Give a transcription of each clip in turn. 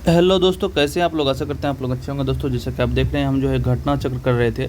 Hello दोस्तों, कैसे हैं आप लोग। आशा करते हैं आप लोग अच्छे होंगे। दोस्तों जैसा कि आप देख रहे हैं, हम जो है घटना चक्र कर रहे थे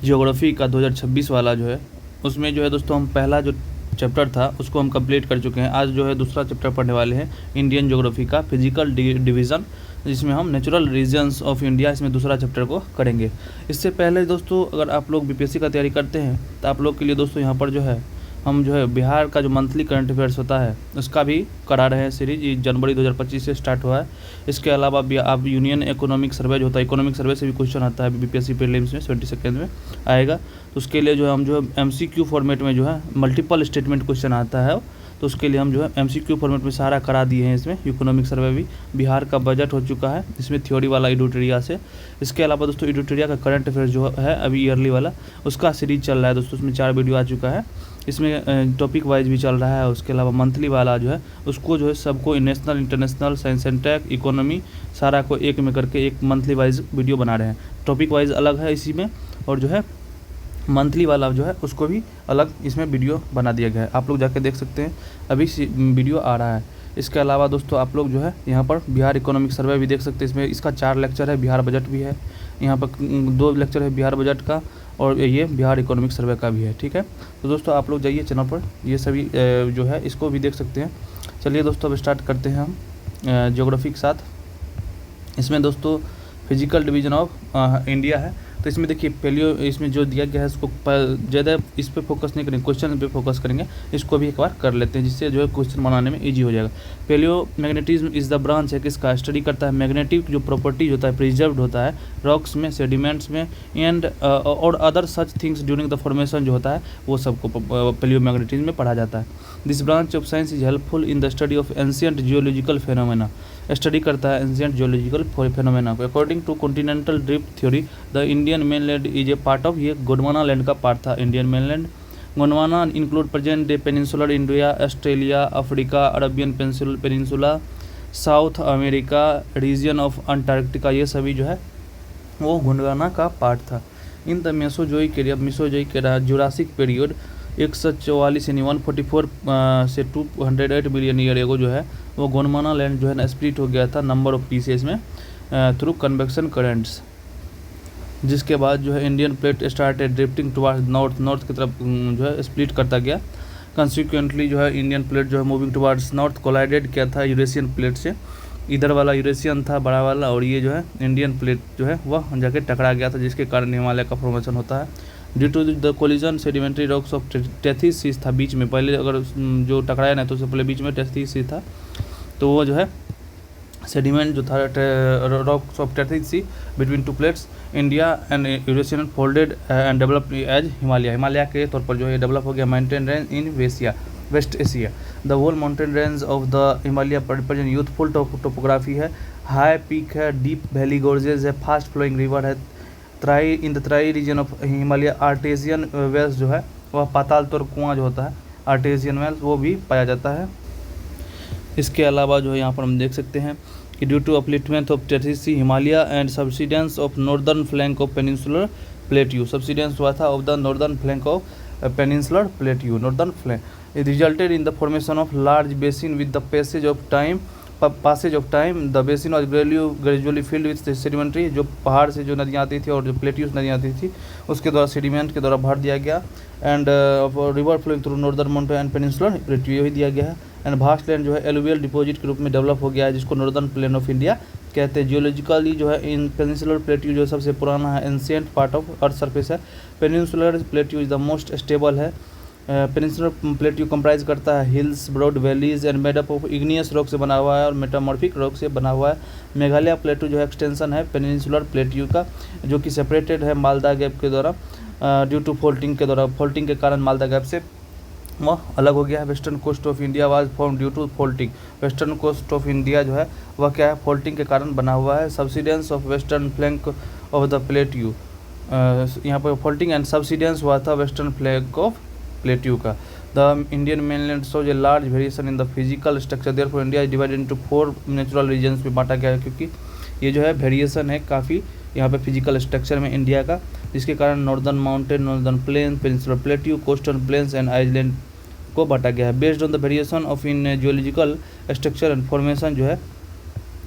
जियोग्राफी का 2026 वाला जो है, उसमें जो है दोस्तों हम पहला जो चैप्टर था उसको हम कंप्लीट कर चुके हैं। आज जो है दूसरा चैप्टर पढ़ने वाले हैं इंडियन ज्योग्राफी का फिजिकल डिवीज़न, जिसमें हम नेचुरल रीजन्स ऑफ इंडिया, इसमें दूसरा चैप्टर को करेंगे। इससे पहले दोस्तों अगर आप लोग बीपीएससी का तैयारी करते हैं तो आप लोग के लिए दोस्तों यहाँ पर जो है हम जो है बिहार का जो मंथली करंट अफेयर्स होता है उसका भी करा रहे हैं सीरीज। ये जनवरी 2025 से स्टार्ट हुआ है। इसके अलावा भी आप यूनियन इकोनॉमिक सर्वे जो होता है, इकोनॉमिक सर्वे से भी क्वेश्चन आता है बीपीएससी प्रीलिम्स में 72 में आएगा। तो उसके लिए जो है हम जो है एमसीक्यू फॉर्मेट में जो है मल्टीपल स्टेटमेंट क्वेश्चन आता है, तो उसके लिए हम जो है एमसीक्यू फॉर्मेट में सारा करा दिए हैं। इसमें इकोनॉमिक सर्वे भी, बिहार का बजट हो चुका है इसमें थ्योरी वाला एडिटोरिया से। इसके अलावा दोस्तों एडिटोरिया का करंट अफेयर जो है अभी ईयरली वाला उसका सीरीज चल रहा है दोस्तों, उसमें 4 वीडियो आ चुका है। इसमें टॉपिक वाइज भी चल रहा है। उसके अलावा मंथली वाला जो है उसको जो है सबको national international science and tech economy सारा को एक में करके एक मंथली वाइज वीडियो बना रहे हैं। टॉपिक वाइज अलग है इसी में, और जो है मंथली वाला जो है उसको भी अलग इसमें वीडियो बना दिया गया है। आप लोग जाके देख सकते हैं, अभी वीडियो आ रहा है। इसके अलावा दोस्तों आप लोग जो है यहाँ पर बिहार इकोनॉमिक सर्वे भी देख सकते हैं। इसमें इसका 4 लेक्चर है, बिहार बजट भी है, यहाँ पर 2 लेक्चर है बिहार बजट का, और ये बिहार इकोनॉमिक सर्वे का भी है। ठीक है, तो दोस्तों आप लोग जाइए चैनल पर, ये सभी जो है इसको भी देख सकते हैं। चलिए दोस्तों अब स्टार्ट करते हैं हम ज्योग्राफी के साथ। इसमें दोस्तों फिजिकल डिवीजन ऑफ इंडिया है। तो इसमें देखिए पेलियो, इसमें जो दिया गया है इसको ज़्यादा इस पे फोकस नहीं करेंगे, क्वेश्चन पे फोकस करेंगे। इसको भी एक बार कर लेते हैं जिससे जो है क्वेश्चन बनाने में इजी हो जाएगा। Paleo magnetism is the branch है किसका, स्टडी करता है मैग्नेटिक जो प्रॉपर्टीज होता है प्रिजर्व्ड होता है रॉक्स में, सेडिमेंट्स में, एंड और other such things during the formation जो होता है वो सबको पेलियो मैग्नेटिज्म में पढ़ा जाता है। This branch of science is helpful in the study of ancient geological phenomena, study करता है एंशियंट जियोलॉजिकल फेनोमेना को। According to continental drift theory the Indian mainland is a part of, ये Gondwana land का part था Indian mainland. Gondwana include present day peninsular India, Australia, Africa, Arabian peninsula, South America, region of Antarctica, ये सभी जो है वो गोंडवाना का पार्ट था। In the Mesozoic area, Mesozoic era Jurassic period 144 यानी 144 से 208 बिलियन ईयर एगो जो है वो गोंडवाना लैंड जो है ना स्प्लिट हो गया था नंबर ऑफ पीसेस में थ्रू कन्वेक्शन करेंट्स, जिसके बाद जो है Indian plate started drifting towards north की तरफ जो है स्प्लिट करता गया। कंसिक्वेंटली जो है इंडियन प्लेट जो है मूविंग टुवार्ड्स नॉर्थ कोलाइडेड किया था यूरेशियन प्लेट से। इधर वाला यूरेशियन था बड़ा वाला, और ये जो है इंडियन प्लेट जो है वह जाके टकरा गया था, जिसके कारण हिमालय का फॉर्मेशन होता है। Due to the collision sedimentary rocks of Tethys seas था बीच में, पहले अगर जो टकराया नहीं तो उससे पहले बीच में टेथिस सीज था, तो वो जो है सेडिमेंट जो था rocks of Tethys sea between two plates India and Eurasian folded and develop as Himalaya, Himalaya के तौर पर जो है डेवलप हो गया mountain range in West Asia. The whole mountain range of the Himalaya present youthful topography है, हाई पीक है, deep valley gorges है, फास्ट फ्लोइंग रिवर है। In the Terai region of Himalaya artesian wells जो है वह पाताल तौर कुआं जो होता है आर्टेजियन वेल्स वो भी पाया जाता है। इसके अलावा जो है यहाँ पर हम देख सकते हैं कि due to upliftment of Tethys sea Himalaya and subsidence of northern flank of peninsular plateau, subsidence हुआ था of the northern flank of peninsular plateau, northern flank. It resulted in the formation of large basin with the passage of time. The basin was gradually filled with sedimentary, जो पहाड़ से जो नदियाँ आती थी और जो प्लेट्यूस नदियाँ आती थी उसके द्वारा सेडिमेंट के द्वारा भर दिया गया। And river flowing through northern mountain and peninsular plateau यही दिया गया है। एंड भास्ट लैंड जो है एलुवियल डिपॉजिट के रूप में डेवलप हो गया है, जिसको नॉर्दर्न प्लेन ऑफ इंडिया कहते हैं। जियोलॉजिकली जो है इन पेनिनसुलर प्लेट्यू जो सबसे पुराना है, ancient part of earth surface है। Peninsular plateau is the most stable है। पेनिनसुलर प्लेट्यू कंप्राइज करता है hills, broad valleys and made up of igneous rock से बना हुआ है और मेटामॉर्फिक रॉक से बना हुआ है। मेघालय प्लेट्यू जो है एक्सटेंशन है पेनिनसुलर प्लेट्यू का, जो कि सेपरेटेड है मालदा गैप के द्वारा ड्यू टू फोल्टिंग के द्वारा, फोल्टिंग के कारण मालदा गैप से वह अलग हो गया है। Western coast of India was form due to faulting, western coast of India जो है वह क्या है फोल्टिंग के कारण बना हुआ है। Subsidence of western flank of the plateau, यहाँ पर फोल्टिंग एंड सब्सिडेंस हुआ था वेस्टर्न फ्लैंक ऑफ प्लेट्यू का। The Indian mainland shows a large variation in the physical structure, therefore India is divided into 4 natural regions में बांटा गया है, क्योंकि ये जो है वेरिएशन है काफ़ी यहाँ पे फिजिकल स्ट्रक्चर में इंडिया का, जिसके कारण northern mountain, northern plain, peninsular plateau, coastal plains and island को बांटा गया है। Based on the variation of in geological structure and formation जो है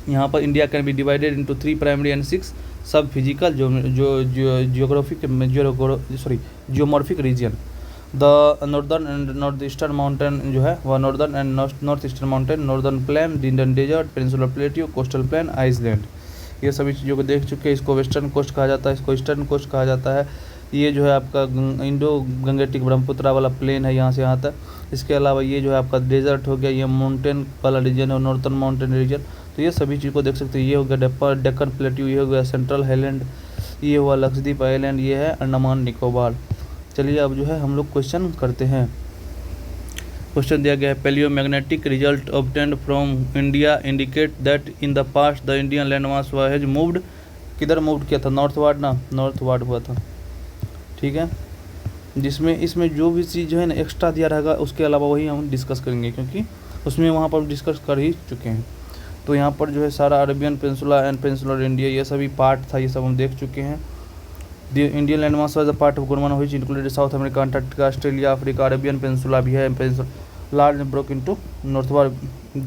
यहाँ पर India can be divided into 3 primary and 6 sub physical geomorphic region. The northern and north eastern mountain जो है वह northern and north eastern mountain, northern plain, Indian desert, peninsular plateau, coastal plain, Iceland, ये सभी चीज़ों को देख चुके हैं। इसको वेस्टर्न कोस्ट कहा जाता है, इसको ईस्टर्न कोस्ट कहा जाता है। ये जो है आपका इंडो गंगेटिक ब्रह्मपुत्रा वाला प्लेन है यहाँ से यहाँ तक। इसके अलावा ये जो है आपका डेजर्ट हो गया, ये माउंटेन वाला रीजन है, नॉर्थर्न माउंटेन रीजन। तो ये सभी चीज़ को देख सकते हैं। ये हो गया डेक्कन प्लेट्यू, ये हो गया सेंट्रल हाईलैंड, ये हुआ लक्षद्वीप आइलैंड, ये है अंडमान निकोबार। चलिए अब जो है हम लोग क्वेश्चन करते हैं। क्वेश्चन दिया गया है, paleomagnetic result obtained from India indicate that in the past the Indian landmass has moved, किधर मूव किया था, नॉर्थवार्ड ना, नॉर्थवार्ड हुआ था, ठीक है। जिसमें इसमें जो भी चीज़ जो है ना एक्स्ट्रा दिया रहेगा उसके अलावा वही हम डिस्कस करेंगे, क्योंकि उसमें वहाँ पर डिस्कस कर ही चुके हैं। तो यहाँ पर जो है सारा Arabian peninsula and peninsular India ये सभी पार्ट था, ये सब हम देख चुके हैं। The Indian landmass was a part of Gondwana which included south America, Antarctica, Australia, Africa, Arabian peninsula भी है, peninsula large broke into northward.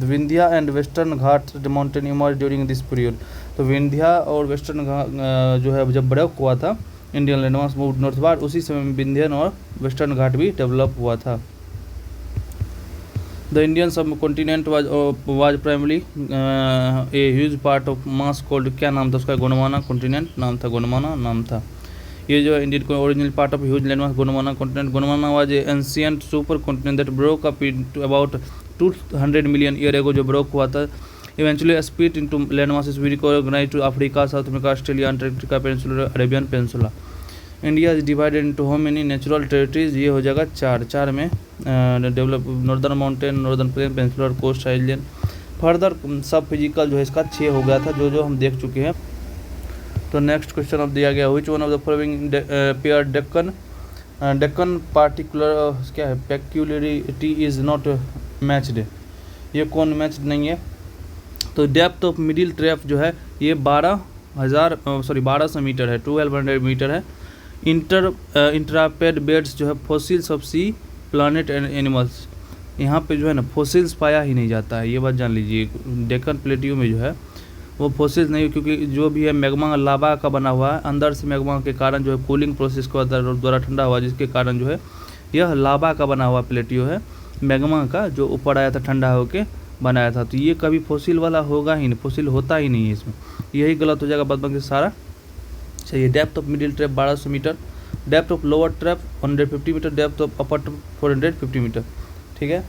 Vindhya and western Ghat mountain emerge during this period. तो विंध्या और वेस्टर्न घाट जो है जब ब्रेक हुआ था, Indian landmass move नॉर्थवार्ड, उसी समय में विंध्यन और वेस्टर्न घाट भी डेवलप हुआ था। द इंडियन सब continent was primary a huge part of mass cold, क्या नाम था उसका, गोंडवाना कॉन्टिनेंट नाम था, गोंडवाना नाम था। ये जो इंडियन को original part of huge landmass Gondwana continent. Gondwana was a ancient super continent that broke up into about 200 million year ago, जो ब्रोक हुआ था। Eventually split into landmasses we recognize to Africa, South America, Australia, Antarctica, peninsular, Arabian peninsula. India is divided into how many natural territories, ये हो जाएगा 4 में develop northern mountain, northern plain, peninsular coast, island. Further sub physical जो है इसका 6 हो गया था, जो हम देख चुके हैं। तो नेक्स्ट क्वेश्चन अब दिया गया, which one of the following pair Deccan particular क्या है पेक्यूलरिटी इज नॉट मैच्ड, ये कौन मैच नहीं है। तो डेप्थ ऑफ मिडिल ट्रैप जो है ये 1200 मीटर है, 1200 मीटर है। इंट्रापेड बेड्स जो है fossils of sea planet and animals, यहाँ पे जो है ना फॉसिल्स पाया ही नहीं जाता है, ये बात जान लीजिए। डेक्कन प्लेट्यू में जो है वो फॉसिल्स नहीं, क्योंकि जो भी है मैग्मा लावा का बना हुआ है, अंदर से मैग्मा के कारण जो है कूलिंग प्रोसेस के द्वारा ठंडा हुआ, जिसके कारण जो है यह लावा का बना हुआ प्लेट्यू है, मैग्मा का जो ऊपर आया था ठंडा होके बनाया था। तो ये कभी फॉसिल वाला होगा ही नहीं, फॉसिल होता ही नहीं है इसमें, यही गलत हो जाएगा बाद बाकी सारा। चाहिए depth of middle trap 1200 metre, depth of lower trap 150 metre, depth of upper trap 450 metre, ठीक है।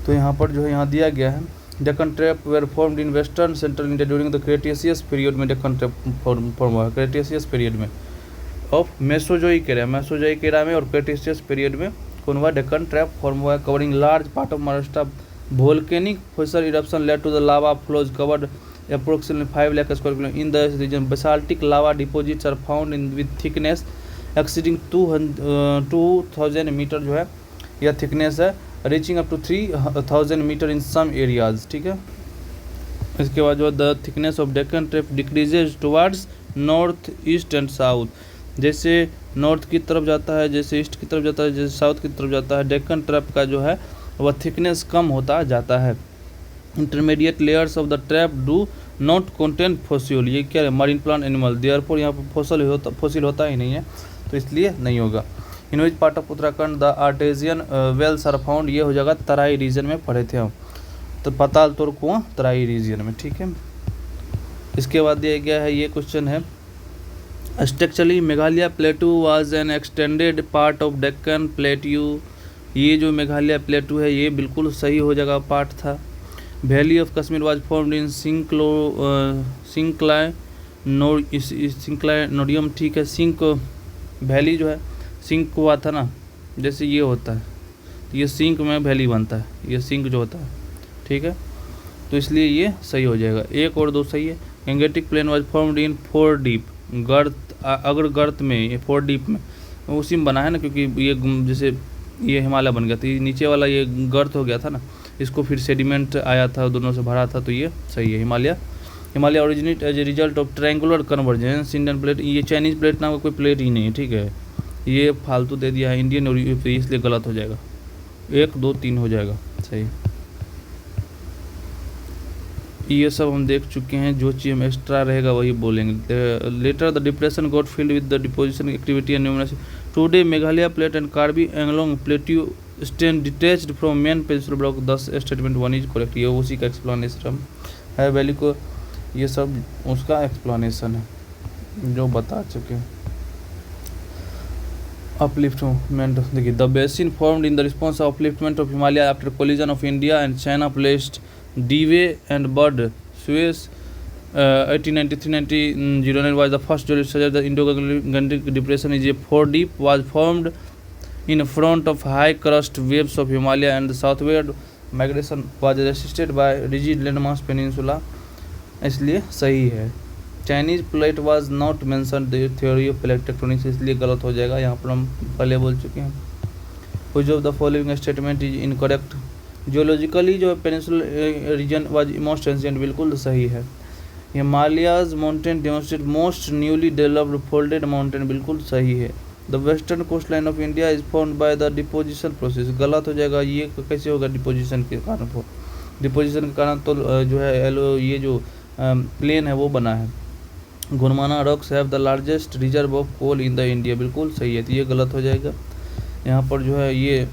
तो यहाँ पर जो है यहाँ दिया गया है, Deccan trap were formed in western central India during the Cretaceous period में, डेक्कन ट्रैप फॉर्म हुआ है क्रेटेशियस पीरियड में ऑफ मेसोजोइक एरा में और क्रेटेशियस पीरियड में कौन हुआ, डेक्कन ट्रैप फॉर्म हुआ है। Covering large part of Maharashtra, volcanic fossil eruption led to the lava flows covered approximately 5 lakh square kilometer in the region. Basaltic lava deposits are found in with thickness exceeding 2000 metre जो है यह thickness है, reaching up to 3000 metre in some areas, ठीक है। इसके बाद जो the thickness of Deccan trap decreases towards north east and south, जैसे नॉर्थ की तरफ जाता है, जैसे ईस्ट की तरफ जाता है, जैसे साउथ की तरफ जाता है, डेक्कन ट्रैप का जो है वह थिकनेस कम होता जाता है। Intermediate layers of the trap do not contain fossil, ये क्या है मरीन प्लांट एनिमल, देयरफॉर यहाँ पर फॉसिल होता ही नहीं है, तो इसलिए नहीं होगा। In which part of Uttarakhand the artesian wells are found, ये हो जाएगा तराई रीजन में पढ़े थे हम, तो पाताल तोर कुआं तराई रीजन में, ठीक है। इसके बाद दिया गया है ये क्वेश्चन है, structurally Meghalaya प्लेटू was an extended part of Deccan plateau, ये जो मेघालय प्लेटू है ये बिल्कुल सही हो जाएगा पार्ट था। Valley of Kashmir was formed in synclinorium, ठीक है। सिंक वैली जो है सिंक हुआ था ना, जैसे ये होता है, तो ये सिंक में वैली बनता है, ये सिंक जो होता है, ठीक है, तो इसलिए ये सही हो जाएगा। 1 और 2 सही है। Gangetic plain was formed in 4 deep, गर्त अगर गर्त में ये 4 डीप में उसी में बना है ना, क्योंकि ये जैसे ये हिमालय बन गया था, ये नीचे वाला ये गर्त हो गया था ना, इसको फिर सेडिमेंट आया था, दोनों से भरा था, तो ये सही है। Himalaya originate as a result of triangular convergence Indian plate, ये चाइनीज प्लेट नाम का कोई प्लेट ही नहीं है, ठीक है, ये फालतू दे दिया है इंडियन और यूरोपीय, इसलिए गलत हो जाएगा। 1 2 3 हो जाएगा सही। ये सब हम देख चुके हैं, जो चीज़ हम एक्स्ट्रा रहेगा वही बोलेंगे। Later the depression got filled with the deposition activity and numerous. Today Meghalaya plate and Karbi Anglong plateau stand detached from main pencil block, this statement one is correct. ये उसी का एक्सप्लेनेशन है वैली को, ये सब उसका एक्सप्लेनेशन है जो बता चुके हैं। अपलिफ्टमेंट देखिए, the basin formed in the response of upliftment of Himalaya after collision of India and China placed डीवे and bird Suez 1893-1909 was the first geologic suggest the Indo-Gangetic depression is a 4 deep was formed in front of high crust waves of Himalaya and the southward migration was resisted by rigid landmass peninsula, इसलिए सही है। Chinese plate was not mention the theory of plate tectonics, इसलिए गलत हो जाएगा, यहाँ पर हम पहले बोल चुके हैं। Which of the following statement is incorrect. Geologically जो peninsular region was most ancient, बिल्कुल सही है। Himalayas mountain demonstrate most newly developed folded mountain, बिल्कुल सही है। The western coast line of India is formed by the deposition process, गलत हो जाएगा। ये कैसे होगा डिपोजिशन के कारण? डिपोजिशन के कारण तो जो है ये जो प्लेन है वो बना है। Gondwana rocks have the largest reserve of coal in the India, बिल्कुल सही है, तो ये गलत हो जाएगा। यहाँ पर जो है ये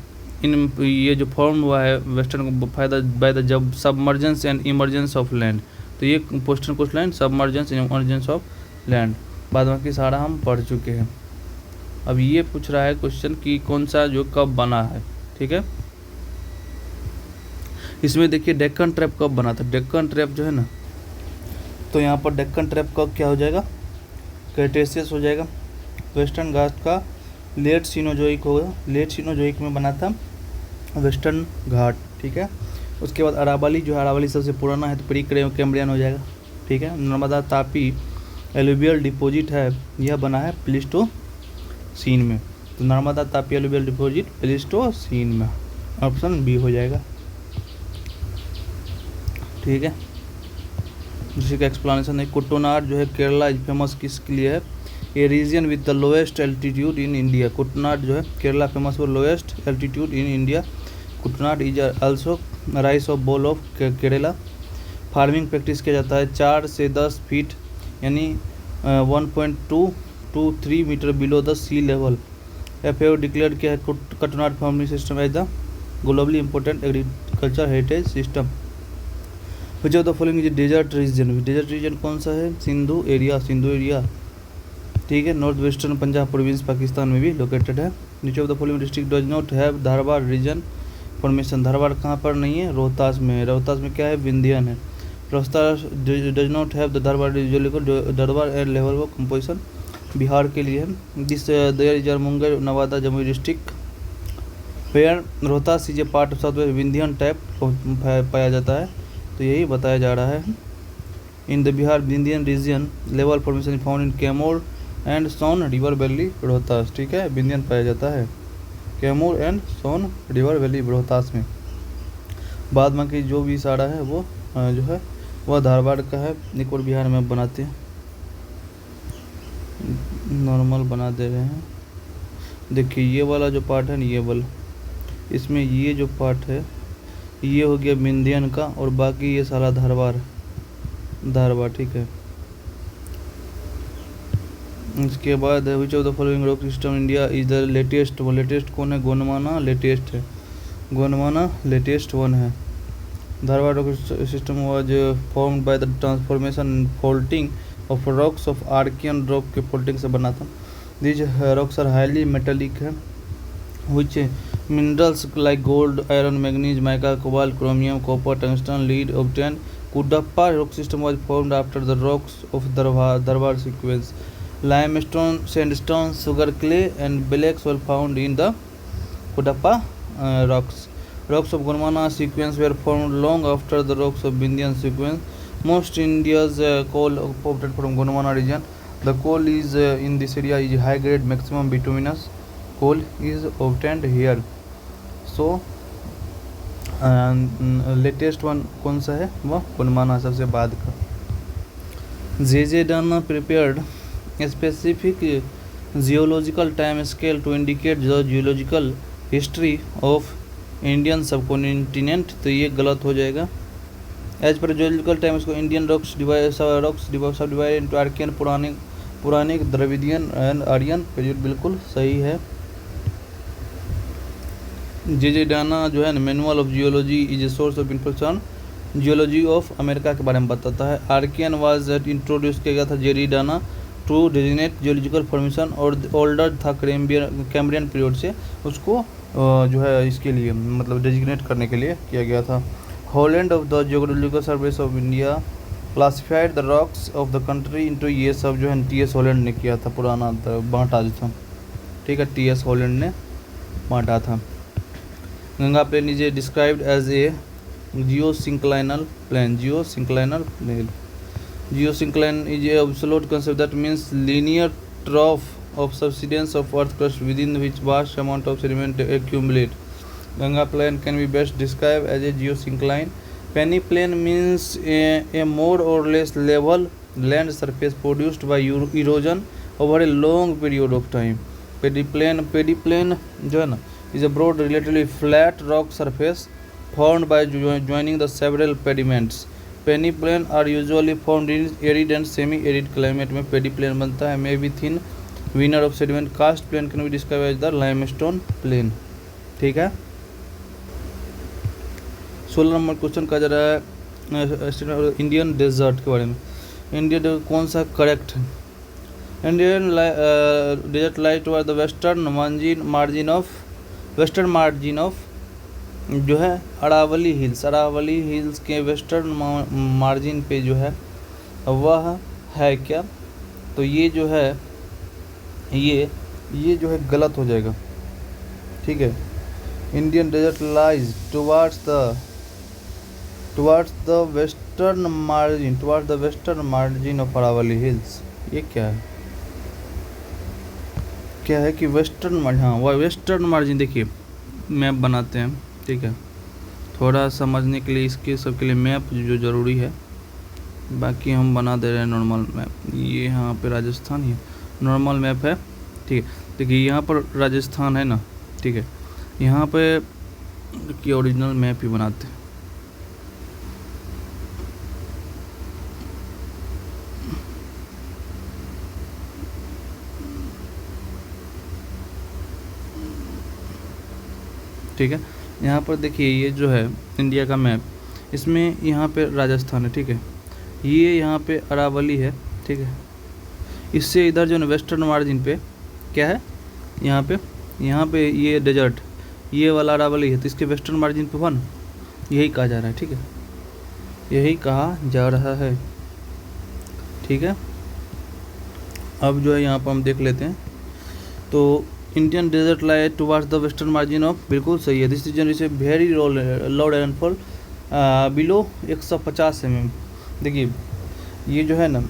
जो फॉर्म हुआ है वेस्टर्न फायदा बाय द जब submergence and emergence of land, तो ये western coast line submergence and emergence of land, बाद बाकी सारा हम पढ़ चुके हैं। अब ये पूछ रहा है क्वेश्चन कि कौन सा जो कब बना है, ठीक है। इसमें देखिए डेक्कन ट्रैप कब बना था। डेक्कन ट्रैप जो है ना, तो यहाँ पर डेक्कन ट्रैप का क्या हो जाएगा? क्रेटेशियस हो जाएगा। वेस्टर्न घाट का लेट सीनोजोइक होगा, लेट सीनोजोइक में बना था वेस्टर्न घाट, ठीक है। उसके बाद अरावली जो है, अरावली सबसे पुराना है तो प्री कैम्ब्रियन हो जाएगा, ठीक है। नर्मदा तापी एलुवियल डिपोजिट है, यह बना है प्लीस्टोसीन में, तो Narmada Tapi alluvial deposit Pleistocene में, ऑप्शन बी हो जाएगा, ठीक है। इसी का एक्सप्लेनेशन है। कुट्टनाड जो है केरला इज फेमस किसके लिए है? A region with the lowest altitude in India. Kuttanad जो है Kerala famous for lowest altitude in India. Kuttanad is also rice of bowl of Kerala. Farming practice किया जाता है 4 से 10 फीट यानी 1.223 meter below the sea level. FAO declare किया है Kuttanad farming system as the globally important agriculture heritage system. Which of the following is desert region. Desert region कौन सा है? सिंधु एरिया, ठीक है। North western Punjab province Pakistan में भी लोकेटेड है। Which of the following district does not have Dharwar region formation. Dharwar कहाँ पर नहीं है? रोहतास में है। रोहतास में क्या है? विंध्यन है। Rohtas does not have the Dharwar Dharwar and level of composition Bihar के लिए है। This there is Munger Nawada Jamui district where Rohtas is a part of south west Vindhyan type पाया जाता है, तो यही बताया जा रहा है। In the Bihar Vindhyan region level formation found in Kaimur and Son river valley Rohtas, ठीक है। विंध्यन पाया जाता है Kaimur and Son river valley Rohtas में। बाद में की जो भी सारा है वो जो है वह धारवाड़ का है। एक और बिहार में बनाते हैं, नॉर्मल बना दे रहे हैं। देखिए ये वाला जो पार्ट है ना, ये वाला, इसमें ये जो पार्ट है ये हो गया विंध्यन का और बाकी ये सारा धारवाड़, ठीक है। इसके बाद which of the following rock system India is the latest. वो लेटेस्ट कौन है? गोंडवाना लेटेस्ट है, गोंडवाना लेटेस्ट वन है। Dharwar rock system was formed by the transformation and folding of rocks of Archaean rock के फोल्डिंग से बना था। This rocks are highly metallic है। which minerals like gold, iron, manganese, mica, cobalt, chromium, copper, tungsten, lead obtained. Kudappa rock system was formed after the rocks of Dharwad sequence. Limestone, sandstone, sugar clay, and black were found in the Kudappa rocks. Rocks of Gondwana sequence were formed long after the rocks of Vindhyan sequence. Most India's coal obtained from Gondwana region. The coal is in this area is high grade, maximum bituminous coal is obtained here. So latest one कौन सा है? वह गोंडवाना सबसे बाद का। J Dana prepared specific geological time scale to indicate the geological history of Indian subcontinent, तो ये गलत हो जाएगा। एज पर जियोलॉजिकल टाइम इसको Indian rocks subdivide into Archaean, Puranic, Dravidian and Aryan period, बिल्कुल सही है। जे डाना जो है ना manual of geology is a source of information geology of America के बारे में बताता है। आर्कियन वाज इंट्रोड्यूस किया गया था Jerry Dana to designate geological formation और ओल्डर था कैम्ब्रियन पीरियड से, उसको जो है इसके लिए मतलब डेजिग्नेट करने के लिए किया गया था। Holland of the geological service of India classified the rocks of the country into, ये सब जो है टी एस हॉलैंड ने किया था, पुराना बांटा जो था, ठीक है, टी एस हॉलैंड ने बांटा था। Ganga plain is a described as a geosynclinal plane. Geosyncline is a absolute concept that means linear trough of subsidence of earth crust within which vast amount of sediment accumulate. Ganga plain can be best described as a geosyncline. Peneplain means a more or less level land surface produced by erosion over a long period of time. Peneplain जो है ना is a broad relatively flat rock surface formed by joining the several pediments. Peneplain are usually formed in arid and semi-arid climate में peneplain बनता है। may be thin veneer of sediment. Karst plain can be described as the limestone plain, ठीक है। 16 number question का जरा Indian desert के बारे में। इंडियन डेजर्ट कौन सा करेक्ट है? Indian desert light toward the western margin of जो है अरावली हिल्स के वेस्टर्न मार्जिन पे जो है वह है क्या? तो ये जो है ये जो है गलत हो जाएगा, ठीक है। Indian desert lies towards the western margin of Aravalli hills. ये क्या है कि वेस्टर्न मार्जिन, हाँ वह वेस्टर्न मार्जिन। देखिए मैप बनाते हैं, ठीक है, थोड़ा समझने के लिए इसके सब के लिए मैप जो ज़रूरी है, बाकी हम बना दे रहे हैं नॉर्मल मैप। ये यहाँ पे राजस्थान ही नॉर्मल मैप है, ठीक है। देखिए यहाँ पर राजस्थान है ना, ठीक है, यहाँ पे कि ओरिजिनल मैप ही बनाते हैं। ठीक है, यहाँ पर देखिए ये जो है इंडिया का मैप, इसमें यहाँ पे राजस्थान है, ठीक है, ये यहाँ पे अरावली है, ठीक है। इससे इधर जो है वेस्टर्न मार्जिन पे क्या है, यहाँ पे ये डेजर्ट, ये वाला अरावली है, तो इसके वेस्टर्न मार्जिन पे वन यही कहा जा रहा है, ठीक है, यही कहा जा रहा है, ठीक है। अब जो है यहाँ पर हम देख लेते हैं, तो Indian desert lie towards the western margin of, बिल्कुल सही है। This region is a very low rainfall below 150 mm। देखिए ये जो है ना,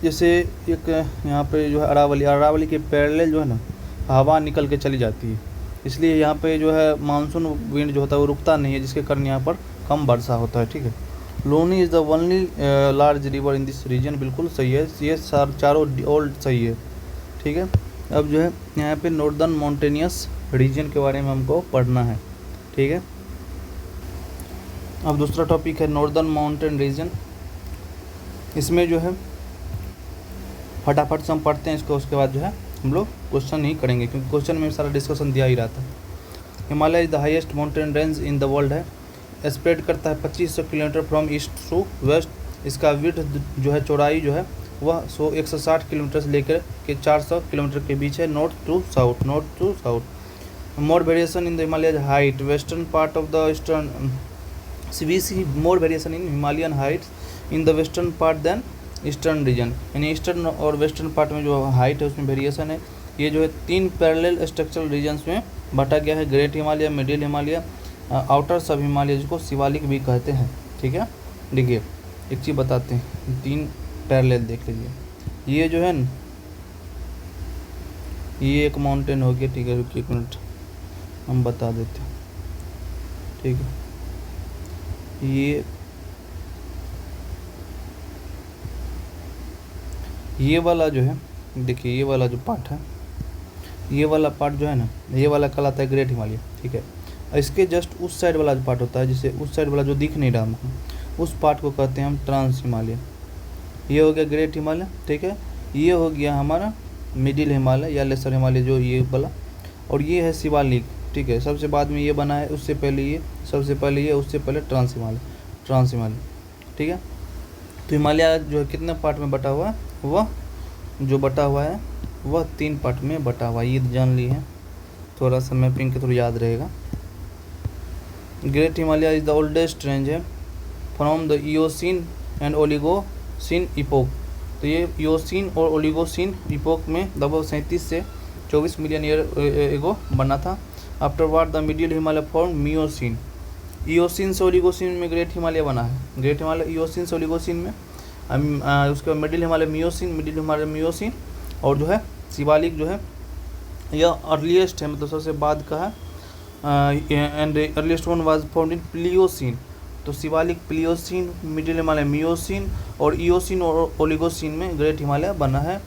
जैसे एक यहाँ पे जो है अरावली के पैरेलल जो है ना हवा निकल के चली जाती है, इसलिए यहाँ पे जो है मानसून विंड जो होता है वो रुकता नहीं है, जिसके कारण यहाँ पर कम वर्षा होता है, ठीक है। Luni is the only large river in this region, बिल्कुल सही है, ये चारों ओल्ड सही है, ठीक है। अब जो है यहाँ पे नॉर्दर्न माउंटेनियस रीजन के बारे में हमको पढ़ना है, ठीक है। अब दूसरा टॉपिक है नॉर्दर्न माउंटेन रीजन। इसमें जो है फटाफट से हम पढ़ते हैं इसको, उसके बाद जो है हम लोग क्वेश्चन ही करेंगे, क्योंकि क्वेश्चन में सारा डिस्कशन दिया ही रहता है। Himalaya is the highest mountain range in the world है, स्प्रेड करता है 2500 kilometre from east to west. इसका विड्थ जो है चौड़ाई जो है वह 160 किलोमीटर से लेकर के 400 किलोमीटर के बीच है, north to south. More variation in the Himalaya height, western part of the eastern we see more variation in Himalayan heights in the western part than eastern region, यानी ईस्टर्न और वेस्टर्न पार्ट में जो हाइट है उसमें variation है। ये जो है 3 पैरेलल स्ट्रक्चरल रीजन्स में बांटा गया है, great Himalaya, middle Himalaya, outer सब हिमालय, जिसको शिवालिक भी कहते हैं, ठीक है। देखिए एक चीज़ बताते हैं, 3 पैरेलल देख लीजिए। ये जो है ना, ये एक माउंटेन हो गया, ठीक है, रुकिए एक मिनट हम बता देते हैं, ठीक है। ये वाला जो है, देखिए ये वाला जो पार्ट है, ये वाला पार्ट जो है ना, ये वाला कहलाता है ग्रेट हिमालय, ठीक है। इसके जस्ट उस साइड वाला जो पार्ट होता है, जिसे उस साइड वाला जो दिख नहीं रहा हमको, उस पार्ट को कहते हैं हम ट्रांस हिमालय। ये हो गया ग्रेट हिमालय, ठीक है। ये हो गया हमारा मिडिल हिमालय या लेसर हिमालय जो ये वाला, और ये है शिवालिक, ठीक है। सबसे बाद में ये बना है, उससे पहले ये, सबसे पहले ये, उससे पहले ट्रांस हिमालय, ठीक है। तो हिमालय जो है कितने पार्ट में बटा हुआ है, वह जो बटा हुआ है वह 3 पार्ट में बटा हुआ है, ये जान ली है, थोड़ा सा मैपिंग के थोड़ा याद रहेगा। Great Himalaya is the oldest range है from the Eocene and Oligocene epoch. तो ये इयोसीन और ओलिगोसीन इपोक में लगभग 37 से 24 मिलियन ईयर एगो बना था। Afterward the middle Himalaya form Miocene. Eocene से ओलिगोसीन में ग्रेट हिमालय बना है। ग्रेट हिमालय इयोसीन से ओलिगोसीन में, उसके बाद मिडिल हिमालय मियोसीन, और जो है शिवालिक जो है यह अर्लीस्ट है, मतलब सबसे बाद का है। And earliest one was found in Pliocene. तो Shivalik Pliocene, middle Himalaya Miocene और इयोसीन और ओलिगोसीन में ग्रेट हिमालय बना है।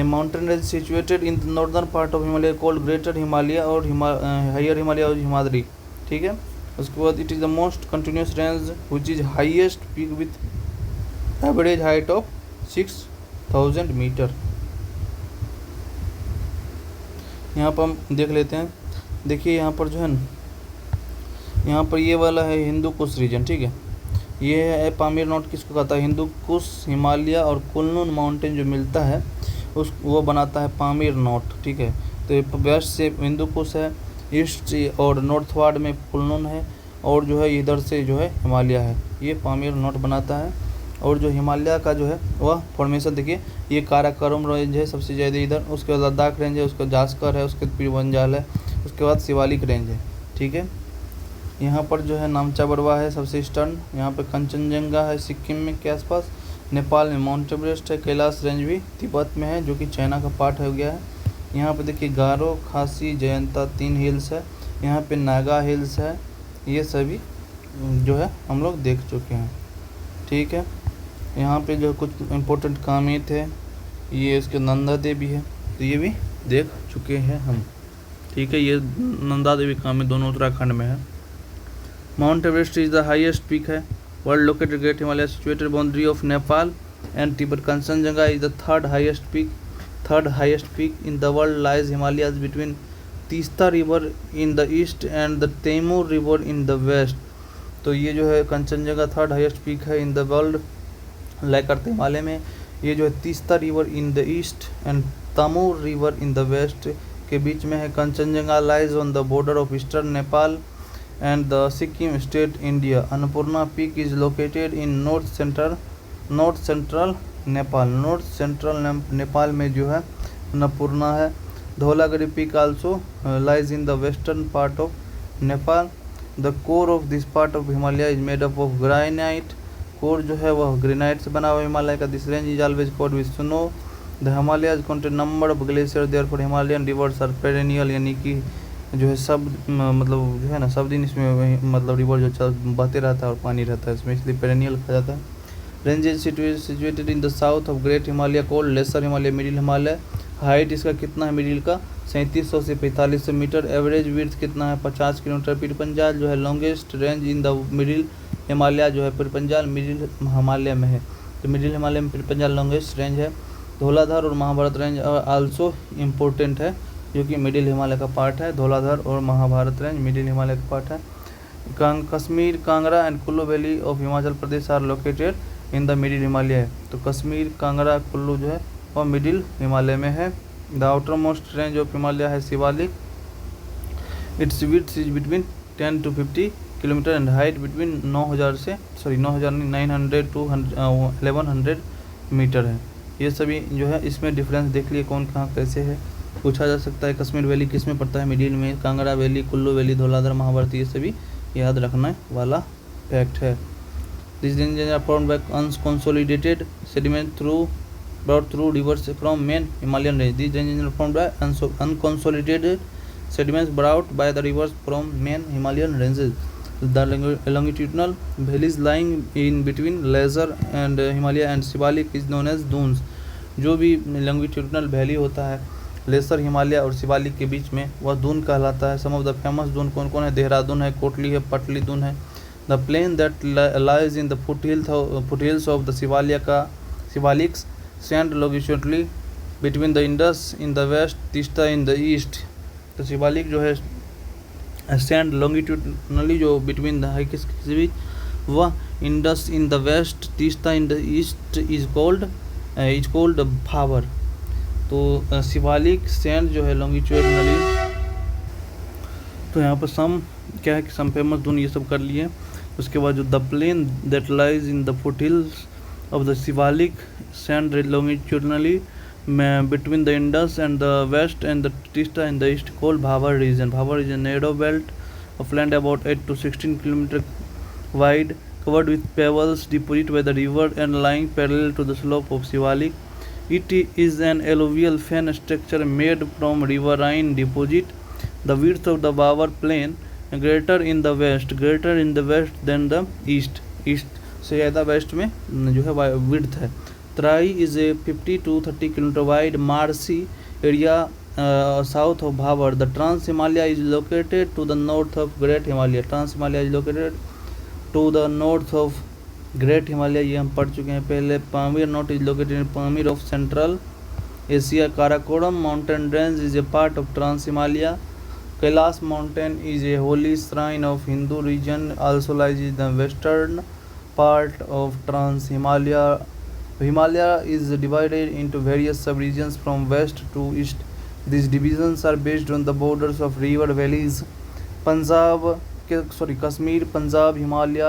Mountain range situated in the northern part of Himalaya called greater Himalaya और हायर हिमालय और हिमाद्री, ठीक है। उसके बाद it is the most continuous range which is highest peak with average height of 6000 meter. यहाँ पर हम देख लेते हैं, देखिए यहाँ पर जो है ना, यहाँ पर ये वाला है हिंदू कुश रीजन, ठीक है। ये है पामीर नोट, किसको कहता है, हिंदू कुश, हिमालय और कुल्लू माउंटेन जो मिलता है उस वो बनाता है पामीर नोट, ठीक है। तो वेस्ट से हिंदू कुश है, ईस्ट और नॉर्थवार्ड में कुल्लू है, और जो है इधर से जो है हिमालय है, ये पामीर नोट बनाता है। और जो हिमालय का जो है वह फॉर्मेशन देखिए, ये काराकोरम रेंज है सबसे ज़्यादा इधर, उसके बाद लद्दाख रेंज है, उसका जास्कर है, उसके पीरबंजाल है, उसके बाद शिवालिक रेंज है, ठीक है। यहाँ पर जो है नामचा बरवा है सबसे ईस्टर्न, यहाँ पर कंचनजंगा है सिक्किम में के आसपास, नेपाल में माउंट एवरेस्ट है, कैलाश रेंज भी तिब्बत में है जो कि चाइना का पार्ट हो गया है। यहाँ पे देखिए गारो, खासी, जयंता 3 हिल्स है, यहाँ पे नागा हिल्स है, ये सभी जो है हम लोग देख चुके हैं, ठीक है। यहाँ पे जो कुछ इम्पोर्टेंट काम ये थे, ये इसके नंदा देवी है, तो ये भी देख चुके हैं हम, ठीक है। ये नंदा देवी काम दोनों उत्तराखंड में है। Mount Everest is the highest peak है world located great Himalaya situated boundary of Nepal and Tibet. Kanchenjunga is the third highest peak in the world, lies Himalayas between Teesta river in the east and the Tamur river in the west. तो ये जो है Kanchenjunga third highest peak है in the world, like करते हिमालय में। ये जो है Teesta river in the east and Taimur river in the west के बीच में है। Kanchenjunga lies on the border of eastern Nepal and the Sikkim state, India. Annapurna Peak is located in north central Nepal. North central Nepal में जो है अन्नपूर्णा है। Dhaulagiri Peak also lies in the western part of Nepal. The core of this part of Himalaya is made up of granite. core जो है वह granite से बना हुआ हिमालय का। This range is always covered with snow. The Himalayas contain number of glaciers, therefore Himalayan rivers are perennial, यानी कि जो है सब मतलब जो है ना सब दिन इसमें मतलब रिवर जो बहते रहता है और पानी रहता है इसमें, इसलिए पेरेनियल कहा जाता है। Range is situated in the south of great Himalaya called lesser Himalaya, middle Himalaya. Height इसका कितना है मिडिल का, 3700 से 4500 मीटर। एवरेज विड्थ कितना है, 50 किलोमीटर। पीरपंजाल जो है longest range in the middle Himalaya, जो है पीरपंजाल मिडिल हिमालय में है, तो मिडिल हिमालय में पीरपंजाल लॉन्गेस्ट रेंज है। धौलाधार और महाभारत रेंज आल्सो इम्पोर्टेंट है, जो कि मिडिल हिमालय का पार्ट है। धौलाधार और महाभारत रेंज मिडिल हिमालय का पार्ट है। Kashmir, Kangra and Kullu valley of Himachal Pradesh are located in the middle Himalaya. तो कश्मीर, कांगड़ा, कुल्लू जो है वह मिडिल हिमालय में है। The outer most range of Himalaya है Shivalik. Its width is between 10 to 50 kilometer and height between 900 to 1100 meter है। ये सभी जो है इसमें डिफरेंस देख लिए कौन कहाँ कैसे है, पूछा जा सकता है। कश्मीर वैली किस में पड़ता है, मिडिल में। कांगड़ा वैली, कुल्लू वैली, धौलाधार, महाभारत, ये सभी याद रखने वाला फैक्ट है। This ranges are formed by unconsolidated sediment brought through rivers from main Himalayan range. These ranges are formed by unconsolidated sediments brought by the rivers from main Himalayan ranges. The longitudinal valleys lying in between Lesser and Himalaya and Shivalik is known as dunes. जो भी longitudinal valley होता है laser Himalaya और शिवालिक के बीच में, वह दून कहलाता है। सम ऑफ द फेमस दून कौन कौन है, देहरादून है, कोटली है, पटली दून है, The plain that lies in the foothills of the Shivaliks stand longitudinally between the Indus in the west, Tista in the east. तो शिवालिक जो है स्टैंड लॉन्गिट्यूडनली जो बिटवीन द हाइकिस के बीच, वह Indus in the west, Teesta in the east is called Bhabar. तो Shivalik stand जो है लॉन्गिट्यूडनली। तो यहाँ पर सम क्या है कि सम फेमस धुन ये सब कर लिए। उसके बाद जो the plain that lies in the foothills of the Shivalik stand longitudinally between the Indus and the west and the Tista in the east called Bhavar region. Bhavar is a narrow belt of land about 8 to 16 km wide, covered with pebbles deposited by the river and lying parallel to the slope of Shivalik. It is an alluvial fen structure made from riverine deposit. The width of the Bhavar plain greater in the west than the east से ज़्यादा waste में जो है width है। Trai is a 50 to 30 km wide marshy area south of Bhavar. The Trans-Himalaya is located to the north of Great Himalaya. Trans-Himalaya is located to the north of Great Himalaya, ये हम पढ़ चुके हैं पहले। Pamir Knot is located in Pamir of Central Asia. Karakoram mountain range is a part of Trans-Himalaya. Kailash mountain is a holy shrine of Hindu region, also lies in the western part of Trans-Himalaya. Himalaya is divided into various sub-regions from west to east. These divisions are based on the borders of river valleys. Kashmir, Punjab, Himalaya,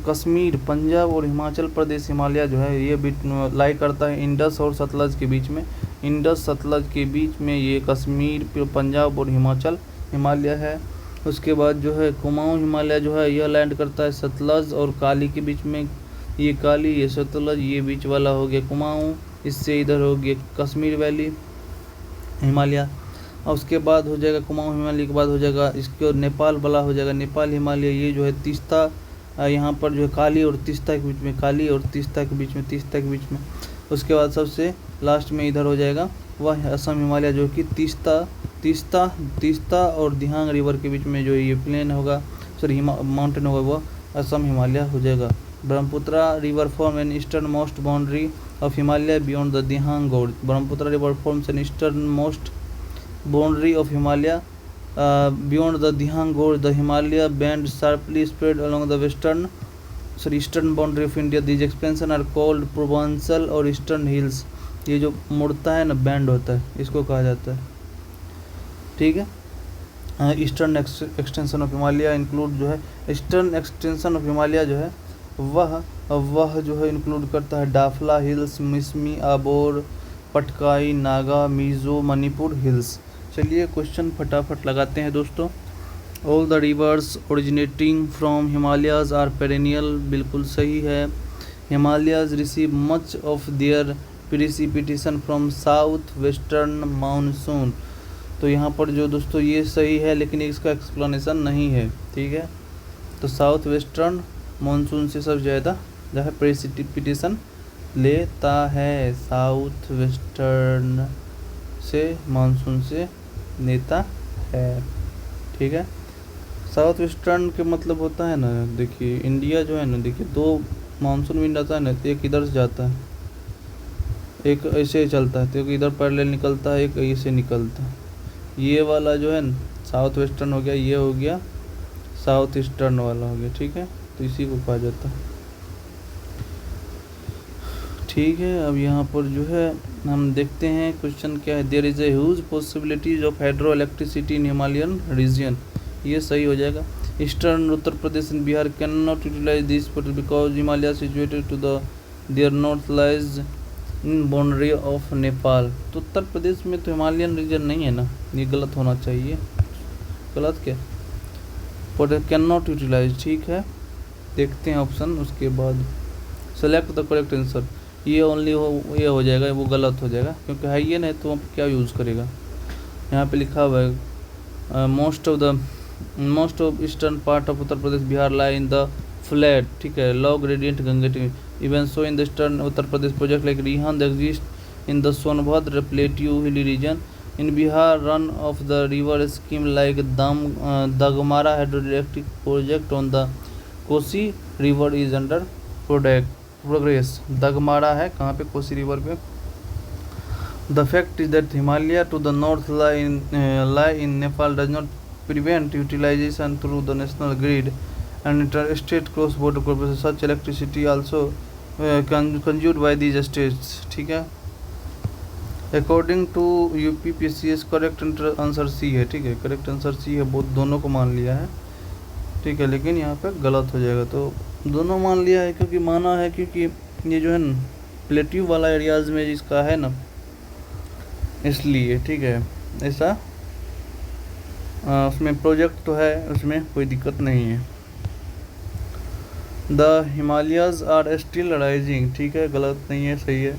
Kashmir, Punjab और हिमाचल प्रदेश हिमालय जो है ये बीच लाई करता है Indus और सतलज के बीच में। इंडस सतलज के बीच में ये कश्मीर, पंजाब और हिमाचल हिमालय है। उसके बाद जो है कुमाऊं हिमालय जो है यह लैंड करता है सतलज और काली के बीच में। ये काली, ये सतलज, ये बीच वाला हो गया कुमाऊं, इससे इधर हो गया कश्मीर वैली हिमालय। और उसके बाद हो जाएगा कुमाऊं हिमालय के बाद हो जाएगा इसके नेपाल वाला हो जाएगा नेपाल हिमालय। ये जो है तीस्ता, यहाँ पर जो है काली और तीस्ता के बीच में, काली और तीस्ता के बीच में, तीस्ता के बीच में। उसके बाद सबसे लास्ट में इधर हो जाएगा वह असम हिमालय, जो कि तीस्ता और दिहांग रिवर के बीच में जो ये प्लेन होगा, माउंटेन होगा, वह असम हिमालय हो जाएगा। Brahmaputra river forms an easternmost boundary of Himalaya beyond the Dihang Gorge. Brahmaputra river forms an easternmost boundary of Himalaya beyond the Dihang Gorge. The Himalaya band sharply spread along the eastern boundary of India. These expansions are called provincial or eastern hills. ये जो मुड़ता है ना, band होता है, इसको कहा जाता है। ठीक है। Eastern extension of Himalaya include जो है, ईस्टर्न एक्सटेंशन ऑफ हिमालय जो है वह जो है इंक्लूड करता है डाफला हिल्स, मिसमी, आबोर, पटकाई, नागा, मिजो, मणिपुर हिल्स। चलिए क्वेश्चन फटाफट लगाते हैं दोस्तों। All the rivers originating from Himalayas are perennial, बिल्कुल सही है। Himalayas receive much of their precipitation from south western monsoon. तो यहाँ पर जो दोस्तों ये सही है, लेकिन इसका एक्सप्लेनेशन नहीं है। ठीक है, तो साउथ वेस्टर्न मानसून से सब ज़्यादा जो है प्रेसिपिटेशन लेता है, साउथ वेस्टर्न से मानसून से लेता है। ठीक है, साउथ वेस्टर्न के मतलब होता है ना, देखिए इंडिया जो है ना, देखिए दो मानसून विंड आता है ना, एक इधर से जाता है, एक ऐसे चलता है, तो एक इधर पैरेलल निकलता है, एक ऐसे निकलता है। ये वाला जो है साउथ वेस्टर्न हो गया, ये हो गया साउथ ईस्टर्न वाला हो गया। ठीक है, तो इसी को कहा जाता है। ठीक है, अब यहाँ पर जो है हम देखते हैं क्वेश्चन क्या है। There is a huge possibilities of hydro electricity in Himalayan region, ये सही हो जाएगा। Eastern Uttar Pradesh and Bihar can not utilise this because Himalaya situated to the their north lies in boundary of Nepal. तो उत्तर प्रदेश में तो हिमालयन रीजन नहीं है ना, ये गलत होना चाहिए। गलत क्या, बट कैन नॉट यूटिलाइज। ठीक है, देखते हैं ऑप्शन, उसके बाद सेलेक्ट द करेक्ट आंसर। ये ओनली ये हो जाएगा, वो गलत हो जाएगा क्योंकि है ये नहीं तो क्या यूज़ करेगा। यहाँ पे लिखा हुआ है most of eastern part of Uttar Pradesh Bihar lie in the flat. ठीक है, low gradient Gangetic even so in the eastern Uttar Pradesh project like Rihand exist in the Sonbhadra plateau hilly region In Bihar, run of the river scheme like Dagmara hydroelectric project on the Kosi river is under progress. Dagmara है कहाँ पे? Kosi river पे. The fact is that Himalaya to the north lie in Nepal does not prevent utilization through the national grid and interstate cross-border corporation. Such electricity also consumed by these states. ठीक है. According to UPPCS correct answer C है. ठीक है, correct answer C है. बहुत दोनों को मान लिया है. ठीक है, लेकिन यहाँ पे गलत हो जाएगा. तो दोनों मान लिया है क्योंकि माना है क्योंकि ये जो है ना प्लेट्यू वाला एरियाज में जिसका है ना, इसलिए. ठीक है, ऐसा उसमें प्रोजेक्ट तो है, उसमें कोई दिक्कत नहीं है. The Himalayas are still rising. ठीक है, गलत नहीं है, सही है.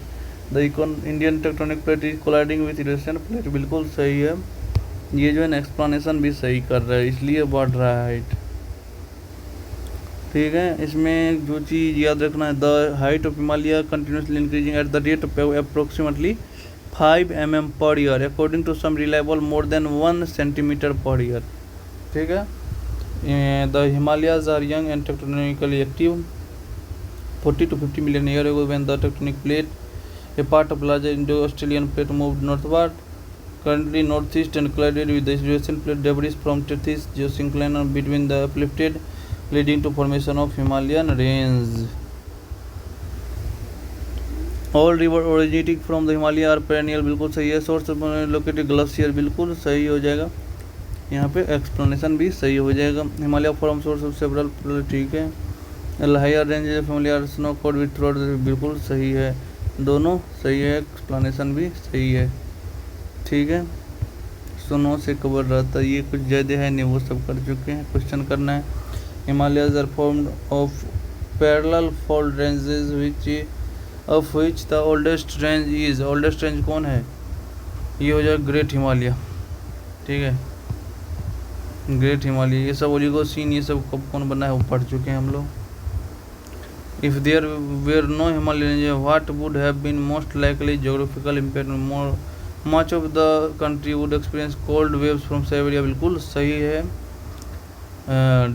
The Indian tectonic plate is colliding with Eurasian plate. बिल्कुल सही है. ये जो है ना एक्सप्लेनेशन भी सही कर रहा है, इसलिए बढ़ रहा है हाइट. ठीक है, इसमें जो चीज़ याद रखना है, the height of Himalaya continuously increasing at the rate of approximately 5 mm per year according to some reliable more than 1 centimeter per year. ठीक है. The Himalayas are young and tectonically active. 40 to 50 million years ago when the tectonic plate, a part of larger Indo-Australian plate, moved northward, currently northeast and collided with the Eurasian plate. Debris from Tethys geosyncline between the uplifted, leading to formation of Himalayan range. All river originating from the Himalaya are perennial. बिल्कुल सही है. Source located glacier. बिल्कुल सही हो जाएगा. यहाँ पे explanation भी सही हो जाएगा. Himalaya form source of several. ठीक है. Higher range of Himalaya snow code with through. बिल्कुल सही है. दोनों सही है, एक्सप्लेनेशन भी सही है. ठीक है. स्नो से कवर रहता है, ये कुछ ज़्यादा है नहीं, वो सब कर चुके हैं. क्वेश्चन करना है. Himalayas are formed of parallel fault ranges which of which the oldest range is. Oldest range कौन है? ये हो जाए ग्रेट हिमालय. ठीक है, ग्रेट हिमालय. ये सब ओलिगोसीन, ये सब कब कौन बना है वो पढ़ चुके हैं हम लोग. If there were no Himalaya range what would have been most likely geographical impact. Much of the country would experience cold waves from Siberia. बिल्कुल सही है.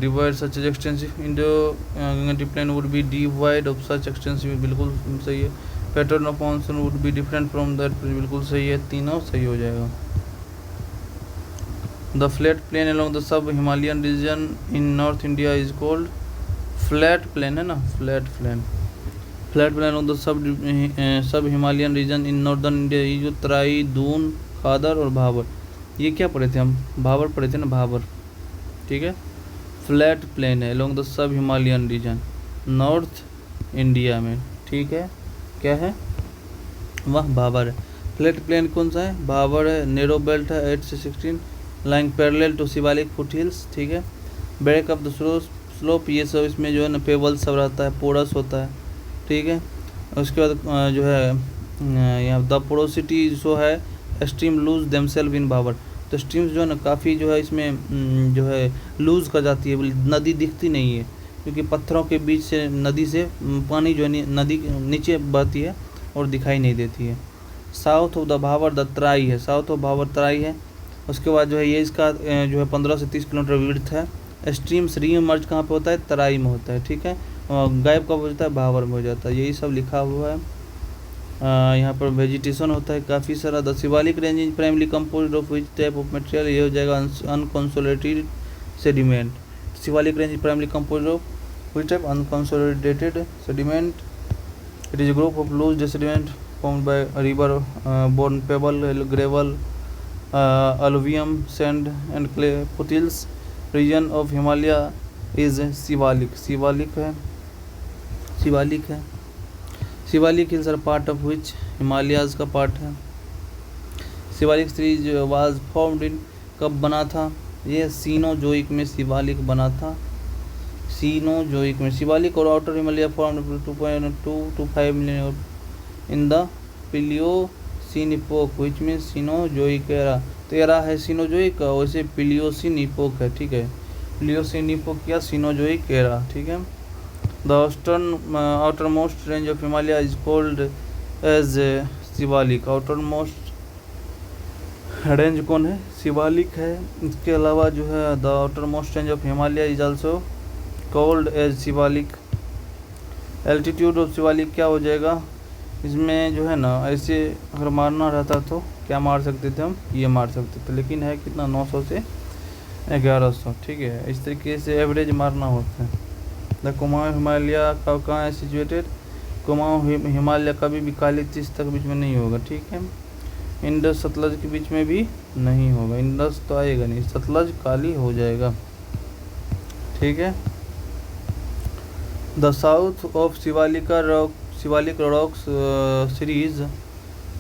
divide such as extensive Indo-Gangetic plain would be devoid of such extensive. बिल्कुल सही है. pattern of monsoon would be different from that. बिल्कुल सही है. तीनों सही हो जाएगा. the flat plain along the sub-Himalayan region in North India is called flat plain. है ना, flat plain. flat plain along the sub-Himalayan region in northern India is जो तराई, दून, खादर और भाबर. ये क्या पढ़े थे हम? भाबर पढ़े थे ना, भाबर. ठीक है. फ्लैट प्लेन है along the sub Himalayan region north India में. ठीक है, क्या है? वह भाबर है. फ्लैट प्लेन कौन सा है? भाबर है. नेरो बेल्ट है 8 से 16 lying parallel to Shivalik foot hills. ठीक है. Break up the slope. ये सब इसमें जो है ना पेबल सब रहता है, पोरस होता है. ठीक है. उसके बाद जो है यहाँ द पोरोसिटी जो है stream lose themselves in Bhabar. तो स्ट्रीम्स जो है ना काफ़ी जो है इसमें जो है लूज़ कर जाती है. नदी दिखती नहीं है क्योंकि पत्थरों के बीच से नदी से पानी जो है नदी नीचे बहती है और दिखाई नहीं देती है. South of the Bhabar the Terai है. साउथ ऑफ भाबर तराई है. उसके बाद जो है ये इसका जो है 15 से 30 किलोमीटर विड्थ है. स्ट्रीम्स रीमर्ज कहाँ पे होता है? तराई में होता है. ठीक है. गायब कब हो जाता है? भाबर में हो जाता है. यही सब लिखा हुआ है. यहाँ पर वेजिटेशन होता है काफ़ी सारा. The Shivalik range is primarily composed of which type of material. ये हो जाएगा unconsolidated sediment. Shivalik range is primarily composed of which type? Unconsolidated sediment. It is group of loose sediment formed by river borne pebble, gravel, alluvium, sand and clay. Foothills region of Himalaya is Shivalik. Shivalik है. शिवालिक है. Shivalik hills are part of which? Himalayas का part है. Shivalik series was formed इन. कब बना था? ये Cenozoic में शिवालिक बना था. सीनोजोइक में शिवालिक और outer Himalaya formed 2.2 to 5 million in the Pliocene epoch which mean Cenozoic era. तो एरा है सीनोजोइक का, वैसे पिलियोसीन इपोक है. ठीक है. पिलियोसीन इपोक या सीनोजोइक एरा. ठीक है. The outermost range of Himalaya is called as Shivalik. outermost range कौन है, शिवालिक है। इसके अलावा जो है the outer most range of Himalaya is also called as Shivalik. Altitude of Shivalik क्या हो जाएगा, इसमें जो है ना ऐसे अगर मारना रहता तो क्या मार सकते थे हम, ये मार सकते थे, लेकिन है कितना 900 से 1100, ठीक है। इस तरीके से एवरेज मारना होता है। द कुमाऊं हिमालय का कहाँ है सिचुएटेड, कुमाऊं हिमालय कभी भी काली तीस तक बीच में नहीं होगा, ठीक है। इंडस सतलज के बीच में भी नहीं होगा, इंडस तो आएगा नहीं, सतलज काली हो जाएगा, ठीक है। The south of Shivalik rocks series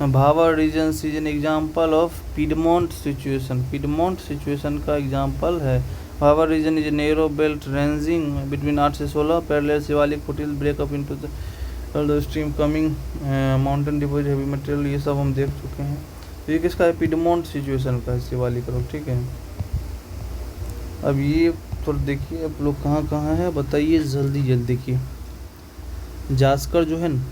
Bhabar region is an example of piedmont situation. Piedmont situation का एग्जाम्पल है। Bhabar region is narrow belt ranging between 8 से 16 parallel Shivalik foothill break up into the stream coming mountain deposit heavy material, ये सब हम देख चुके हैं। तो ये किसका है, पीडमोंट सिचुएशन का है शिवालिक रॉक, ठीक है। अब ये तो देखिए आप लोग कहाँ कहाँ है बताइए जल्दी जल्दी। देखिए जास्कर जो है ना,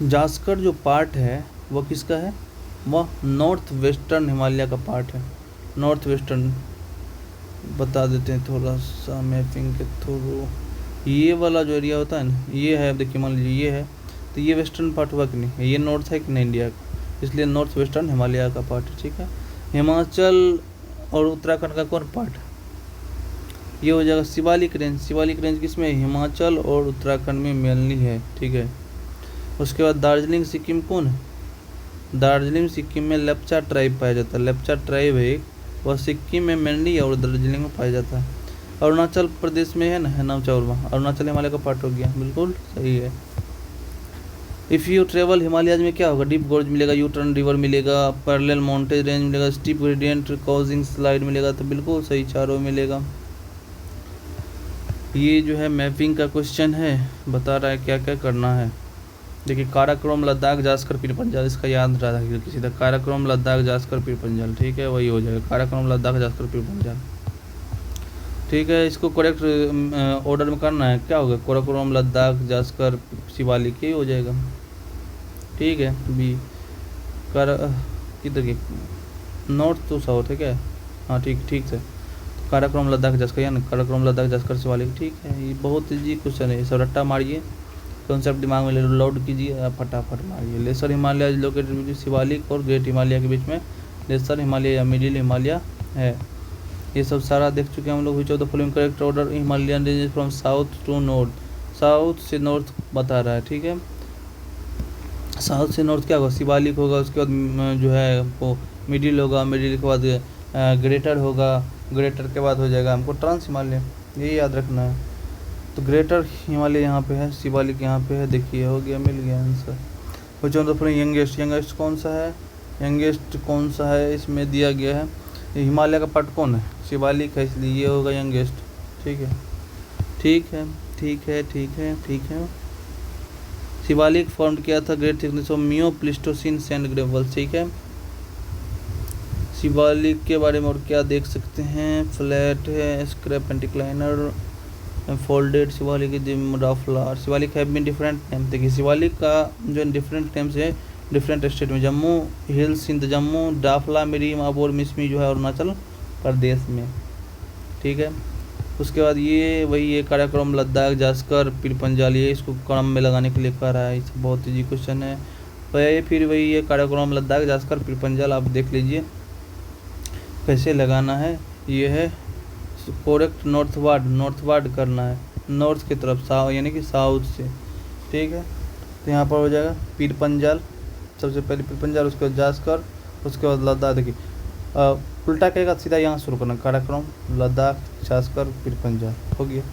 जास्कर जो पार्ट है वो किसका है, वह नॉर्थ वेस्टर्न हिमालय का पार्ट है। नॉर्थ वेस्टर्न बता देते हैं थोड़ा सा मैपिंग के थ्रू। ये वाला जो एरिया होता है ना, ये है, देखिए मान लीजिए ये है, तो ये वेस्टर्न पार्ट हुआ कि नहीं, ये नॉर्थ है कि नहीं इंडिया का, इसलिए नॉर्थ वेस्टर्न हिमालय का पार्ट है, ठीक है। हिमाचल और उत्तराखंड का कौन पार्ट, ये हो जाएगा शिवालिक रेंज। शिवालिक रेंज किसमें, हिमाचल और उत्तराखंड में मेनली है, ठीक है। उसके बाद दार्जिलिंग सिक्किम कौन है, दार्जिलिंग सिक्किम में लेप्चा ट्राइब पाया जाता है। लेप्चा ट्राइब है, वह सिक्किम में मेनली और दार्जिलिंग में पाया जाता है। अरुणाचल प्रदेश में है ना, है नाम चावल, अरुणाचल हिमालय का पार्ट हो गया, बिल्कुल सही है। इफ़ यू ट्रेवल हिमालयाज में क्या होगा, डीप गोर्ज मिलेगा, यू टर्न रिवर मिलेगा, पैरेलल माउंटेन रेंज मिलेगा, स्टीप ग्रेडियंट कॉजिंग स्लाइड मिलेगा, तो बिल्कुल सही चारों मिलेगा। ये जो है मैपिंग का क्वेश्चन है, बता रहा है क्या क्या करना है। देखिए काराकोरम लद्दाख जास्कर पीर पंजाल, इसका याद रखिएगा किसी तक, काराकोरम लद्दाख जास्कर पीर पंजाल, ठीक है, वही हो जाएगा काराकोरम लद्दाख जास्कर पीर पंजाल, ठीक है। इसको करेक्ट ऑर्डर में करना है, क्या होगा, काराकोरम लद्दाख जास्कर शिवालिक, ये हो जाएगा, ठीक है। बी किधर की, नॉर्थ टू साउथ है क्या, हाँ ठीक ठीक से, काराकोरम लद्दाख जास्कर, यानी काराकोरम लद्दाख जास्कर शिवालिक, ठीक है। ये बहुत इजी क्वेश्चन है, सब रट्टा मारिए, कॉन्सेप्ट दिमाग में लोड कीजिए, फटाफट मारिए। लेसर हिमालय लोकेटेड शिवालिक और ग्रेट हिमालय के बीच में लेसर हिमालय या मिडिल हिमालय है। ये सब सारा देख चुके हैं हम लोग। Which of the following correct order Himalayan range from south to north, south से नॉर्थ बता रहा है, ठीक है। साउथ से नॉर्थ क्या होगा, शिवालिक होगा, उसके बाद जो है वो मिडिल होगा, मिडिल के बाद ग्रेटर होगा, ग्रेटर के बाद हो जाएगा हमको ट्रांस हिमालय, ये याद रखना है। तो ग्रेटर हिमालय यहाँ पे है, शिवालिक यहाँ पे है, देखिए हो गया, मिल गया answer. Which of the following youngest, youngest कौन सा है, यंगेस्ट कौन सा है, इसमें दिया गया है हिमालय का पार्ट कौन है, शिवालिक है, इसलिए ये होगा यंगेस्ट, ठीक है, ठीक है, ठीक है, ठीक है, ठीक है। शिवालिक फॉर्म किया था great thickness of Mio Pleistocene sand gravel, ठीक है। शिवालिक के बारे में और क्या देख सकते हैं, फ्लैट है, scrap anticlinal, folded Shivalik, Dafla. Shivalik have been different name, देखिए शिवालिक का जो डिफरेंट नेम्स है डिफरेंट स्टेट में, जम्मू हिल्स इन जम्मू, डाफला मिरीम अबोर मिसमी जो है अरुणाचल प्रदेश में, ठीक है। उसके बाद ये वही है काराकोरम लद्दाख जास्कर पीर पंजाल, ये इसको क्रम में लगाने के लिए कह रहा है, इस बहुत ईजी क्वेश्चन है। तो ये फिर वही है काराकोरम लद्दाख जास्कर पीर पंजाल, आप देख लीजिए कैसे लगाना है। ये है करेक्ट नॉर्थवार्ड, नॉर्थवार्ड करना है, नॉर्थ की तरफ, यानी कि साउथ से, ठीक है। तो यहाँ पर हो जाएगा पीर पंजाल, सबसे पहले पीर पंजाल, उसके बाद जास्कर, उसके बाद लद्दाख। देखिए उल्टा कहेगा, सीधा यहाँ शुरू करना, काराकोरम लद्दाख जास्कर पीर पंजाल, हो गया,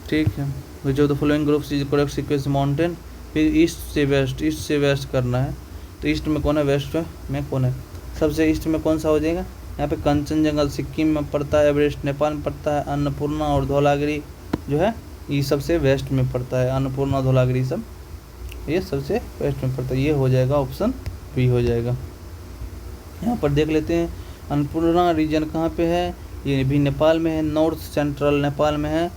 ठीक है। Which of the following groups is correct sequence mountain, फिर ईस्ट से वेस्ट, ईस्ट से वेस्ट करना है। तो ईस्ट में कौन है, वेस्ट में कौन है, सबसे ईस्ट में कौन सा हो जाएगा, यहाँ पे कंचनजंगा सिक्किम में पड़ता है, एवरेस्ट नेपाल में पड़ता है, अन्नपूर्णा और धौलागिरी जो है ये सबसे वेस्ट में पड़ता है, अन्नपूर्णा धौलागिरी सब ये सबसे वेस्ट में पड़ता है, ये हो जाएगा ऑप्शन बी हो जाएगा। यहाँ पर देख लेते हैं अन्नपूर्णा रीजन कहाँ पे है, ये भी नेपाल में है, नॉर्थ सेंट्रल नेपाल में है,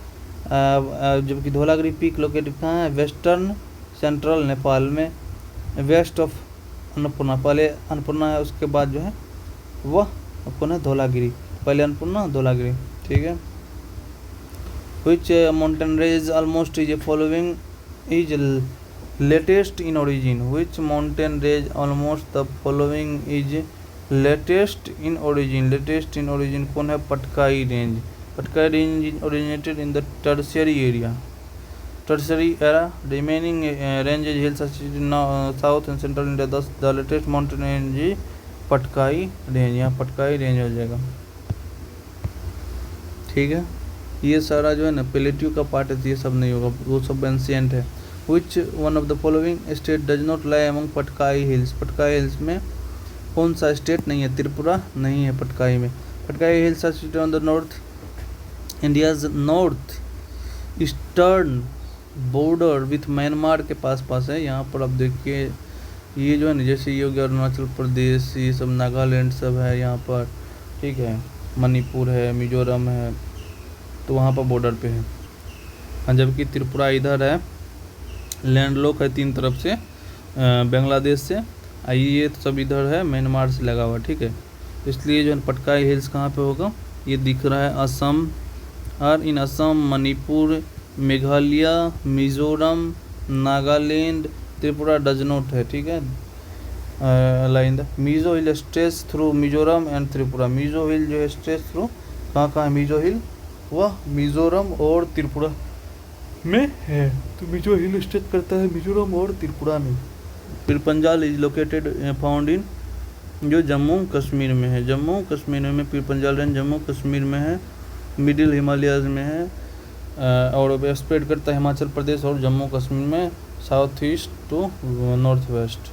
जबकि धौलागिरी पीक लोकेटेड कहाँ है, वेस्टर्न सेंट्रल नेपाल में, वेस्ट ऑफ अन्नपूर्णा, पहले अन्नपूर्णा है, उसके बाद जो है वह कौन है, धौलागिरी, पहले अन्नपूर्णा धौलागिरी, ठीक है। Which mountain range almost is following is latest in origin? Which mountain range almost the following is latest in origin? Latest in origin कौन है, Patkai range. Patkai range is originated in the tertiary area, tertiary era, remaining ranges hills situated in south and central India, thus the latest mountain range is Patkai range. यहाँ Patkai range हो जाएगा, ठीक है। ये सारा जो है ना प्लेट्यू का पार्ट है, ये सब नहीं होगा, वो सब एंशिएंट है। Which one of the following state does not lie among Patkai hills? Patkai hills में कौन सा स्टेट नहीं है? त्रिपुरा नहीं है पटकाई में। Patkai hills are situated on the north India's north eastern border with Myanmar के पास है। यहाँ पर आप देखिए ये जो है ना, जैसे ये हो गया अरुणाचल प्रदेश, ये सब नागालैंड सब है यहाँ पर, ठीक है, मणिपुर है, मिजोरम है, तो वहाँ पर बॉर्डर पे है। हाँ, जबकि त्रिपुरा इधर है, लैंडलॉक है तीन तरफ से, बांग्लादेश से, ये तो सब इधर है, म्यांमार से लगा हुआ, ठीक है। इसलिए जो है पटकाई हिल्स कहाँ पे होगा, ये दिख रहा है असम, और in Assam, Manipur, Meghalaya, Mizoram, Nagaland, Tripura does not है, ठीक है। Line the Mizo hill stretch through Mizoram and Tripura. Mizo hill जो है स्ट्रेच थ्रू कहाँ है मिजो हिल, वह मिजोरम और त्रिपुरा में है। तो मिजो हिल स्ट्रेच करता है मिजोरम और त्रिपुरा में। फिर Panjal is located found in, जो जम्मू कश्मीर में है, जम्मू कश्मीर में पीर पंजाल रेंज जम्मू कश्मीर में है, मिडिल हिमालयाज में है, और स्प्रेड करता है हिमाचल प्रदेश और जम्मू कश्मीर में, south east to north west,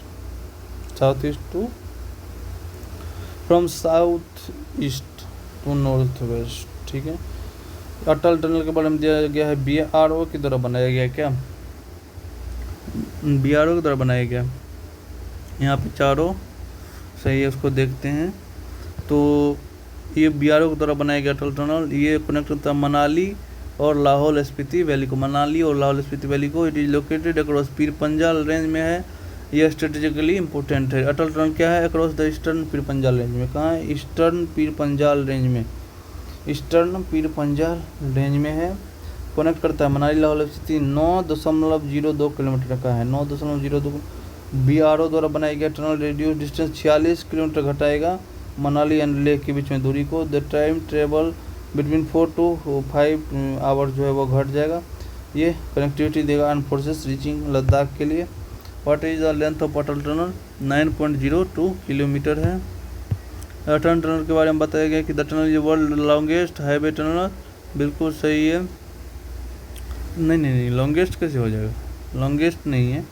south east to, from south east to north west, ठीक है। अटल टनल के बारे में दिया गया है, BRO की द्वारा बनाया गया, क्या BRO की द्वारा बनाया गया। यहाँ पे चारों सही है, उसको देखते हैं। तो ये BRO के द्वारा बनाया गया अटल टनल, ये कनेक्ट करता है मनाली और लाहौल स्पीति वैली को, मनाली और लाहौल स्पीति वैली को। It is located across Pir Panjal range में है, यह स्ट्रेटेजिकली इंपॉर्टेंट है। अटल टनल क्या है, across the eastern Pir Panjal range में। कहाँ है, ईस्टर्न पीर पंजाल रेंज में, ईस्टर्न पीर पंजाल रेंज में है। कनेक्ट करता है मनाली लाहौल स्पीति, 9.02 किलोमीटर का है, 9.02। BRO द्वारा बनाया गया टनल रेडियस डिस्टेंस 46 किलोमीटर घटाएगा मनाली एंड लेह के बीच में दूरी को। The time travel between 4 to 5 hour जो है वो घट जाएगा। ये कनेक्टिविटी देगा आर्म फोर्सेस रीचिंग लद्दाख के लिए। What is the length of Atal tunnel, 9.02 kilometre है। अटल टनल के बारे में बताया गया कि the tunnel is world longest highway tunnel, बिल्कुल सही है। नहीं, लॉन्गेस्ट कैसे हो जाएगा, लॉन्गेस्ट नहीं है,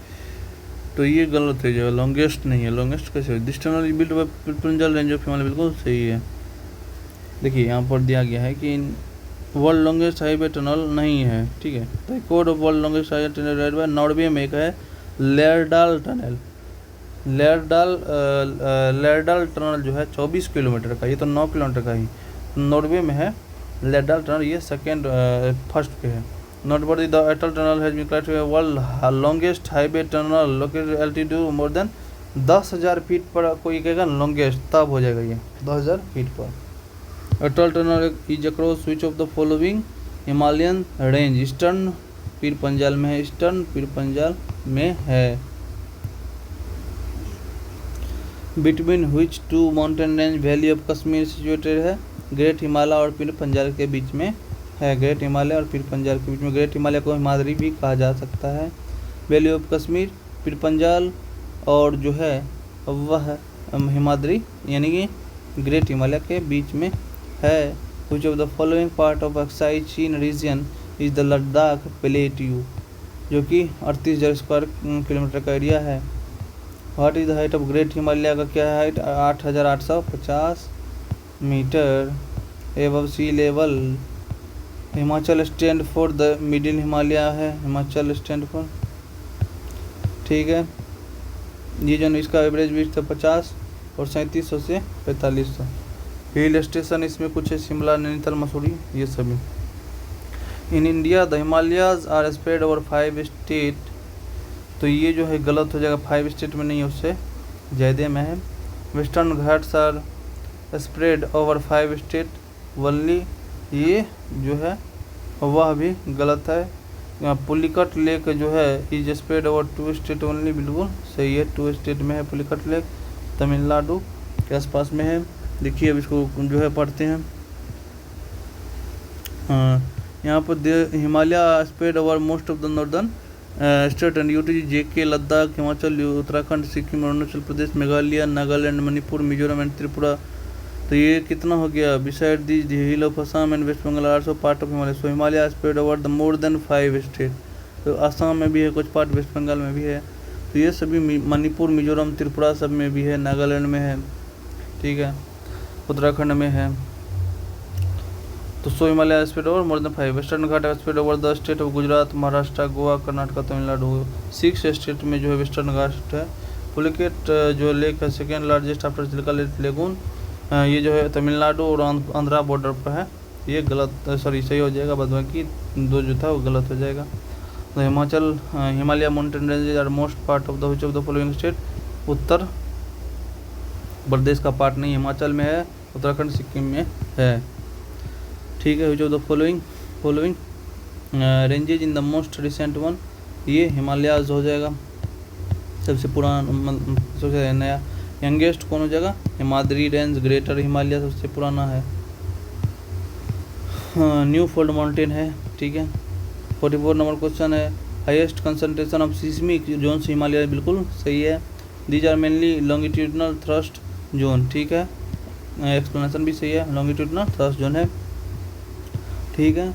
तो ये गलत हो जाएगा, लॉन्गेस्ट नहीं है, लॉन्गेस्ट कैसे हो। This tunnel is built by Panjal range of Himalaya, बिल्कुल सही है। देखिए यहाँ पर दिया गया है कि वर्ल्ड लॉन्गेस्ट हाईवे टनल नहीं है, ठीक है। तो code of world longest highway tunnel by Norway में एक है लेरडाल टनल। लेरडाल टनल जो है 24 किलोमीटर का, ये तो 9 किलोमीटर का ही नॉर्वे में है लेरडाल टनल, ये फर्स्ट पे है। Not but the Atal tunnel has been classified world longest highway tunnel located altitude more than 10,000 feet पर। कोई कहेगा लॉन्गेस्ट, तब हो जाएगा ये 10,000 फीट पर। Atal tunnel is across which of the following Himalayan range, eastern Pir Panjal में है, ईस्टर्न पीर पंजाल में है। Between which two mountain range valley of Kashmir situated है, ग्रेट हिमालय और पीर पंजाल के बीच में है, ग्रेट हिमालय और पीर पंजाल के बीच में। ग्रेट हिमालय को हिमाद्री भी कहा जा सकता है। वैली ऑफ कश्मीर, पीर पंजाल और जो है वह हिमाद्री यानी कि ग्रेट हिमालय के बीच में है। Which of the following part of Aksai Chin region is the Ladakh plateau, जो कि 38,000 स्क्वायर किलोमीटर का एरिया है। What is the height of great Himalaya का क्या है height, 8,850 metre above sea level. Himachal stand for the middle Himalaya है, हिमाचल स्टैंड फॉर, ठीक है। ये जो इसका एवरेज विड्थ था 50 और 3700 से 4500। हिल स्टेशन इसमें कुछ है, शिमला, नैनीताल, मसूरी, ये सभी। In India the Himalayas are spread over 5 state, तो ये जो है गलत हो जाएगा, 5 स्टेट में नहीं है, उससे जयदेव में है। Western ghats are spread over 5 state only, ये जो है वह भी गलत है। यहाँ पुलिकट लेक जो है is spread over 2 state only, बिल्कुल सही है, 2 स्टेट में है पुलिकट लेक, तमिलनाडु के आसपास में है। देखिए अब इसको जो है पढ़ते हैं। यहाँ पर Himalaya spread over most of the northern state and UT, J K, Ladakh, Himachal, Uttarakhand, Sikkim, Arunachal Pradesh, Meghalaya, Nagaland, Manipur, Mizoram and Tripura. तो ये कितना हो गया? Beside the hill of Assam and west Bengal are so part of Himalaya, so Himalaya spread over the more than 5 state. तो असम में भी है कुछ पार्ट, वेस्ट बंगाल में भी है, तो ये सभी मणिपुर, मिजोरम, त्रिपुरा सब में भी है, नागालैंड में है, ठीक है, उत्तराखंड में है। तो so Himalaya spread over more than 5। Western Ghat spread over the state of Gujarat, Maharashtra, Goa, Karnataka, Tamil Nadu, 6 state में जो है वेस्टर्न घाट है। पुलिकेट जो लेक है second largest after Chilka lagoon, ये जो है तमिलनाडु और आंध्रा बॉर्डर पर है। ये गलत, सॉरी सही हो जाएगा, बाद बाकी 2 जो था वो गलत हो जाएगा। तो Himachal Himalaya mountain ranges are most part of the which of the following state, Uttar Pradesh का पार्ट नहीं, हिमाचल में है, उत्तराखंड, सिक्किम में है, ठीक है। Which of the following ranges in the most recent one, ये हिमालयाज हो जाएगा, सबसे पुराना, सबसे नया। यंगेस्ट कौन हो जाएगा? हिमाद्री रेंज, ग्रेटर हिमालय सबसे पुराना है। न्यू फोल्ड माउंटेन है, ठीक है। 44 नंबर क्वेश्चन है, highest concentration of seismic zones Himalaya, बिल्कुल सही है। These are mainly longitudinal thrust zone, ठीक है, एक्सप्लेनेशन भी सही है, लॉन्गिट्यूडनल थ्रस्ट जोन है, ठीक है।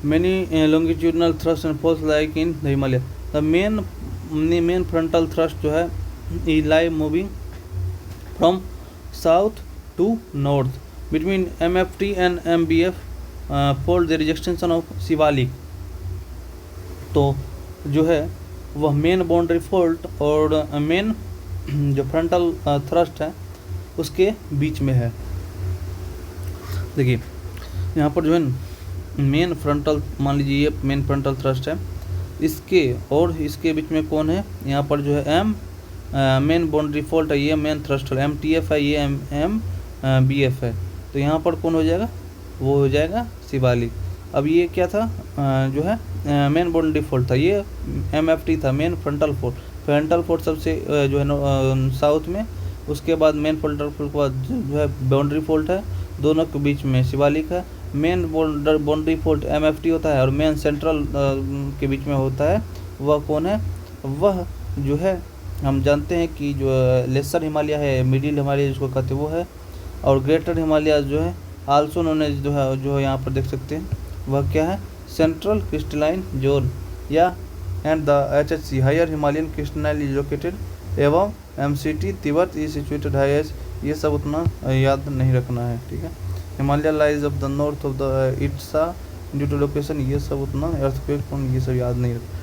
Many longitudinal thrust and faults like in the Himalaya, the main frontal thrust जो है ई लाई moving from south to north between MFT and MBF fold there is extension of Shivalik. तो जो है वह मेन बाउंड्री फोल्ड और मेन जो फ्रंटल थ्रस्ट है उसके बीच में है। देखिए यहाँ पर जो है मेन फ्रंटल, मान लीजिए ये मेन फ्रंटल थ्रस्ट है, इसके और इसके बीच में कौन है? यहाँ पर जो है मेन बाउंड्री फॉल्ट है, ये मेन थ्रस्ट है, MTF है, ये MBF है, तो यहाँ पर कौन हो जाएगा? वो हो जाएगा शिवालिक। अब ये क्या था? जो है मेन बाउंड्री फॉल्ट था, ये MFT था, main frontal fault. Frontal fault सबसे जो है साउथ में, उसके बाद मेन फ्रंटल फोल्ट के बाद जो है बाउंड्री फॉल्ट है, दोनों के बीच में शिवालिक है। मेन बाउंड्री फॉल्ट MFT होता है और मेन सेंट्रल के बीच में होता है, वह कौन है? वह जो है हम जानते हैं कि जो लेसर हिमालय है, मिडिल हिमालय जिसको कहते हैं वो है, और ग्रेटर हिमालय जो है आल्सो नोन एज जो यहाँ पर देख सकते हैं वह क्या है? सेंट्रल क्रिस्टलाइन जोन या and the HHC higher Himalayan crystalline is located एवं MCT Tibet is situated highest. ये सब उतना याद नहीं रखना है, ठीक है। Himalaya lies of the north of the its due to location, ये सब उतना अर्थक्वेक ये सब याद नहीं रखना।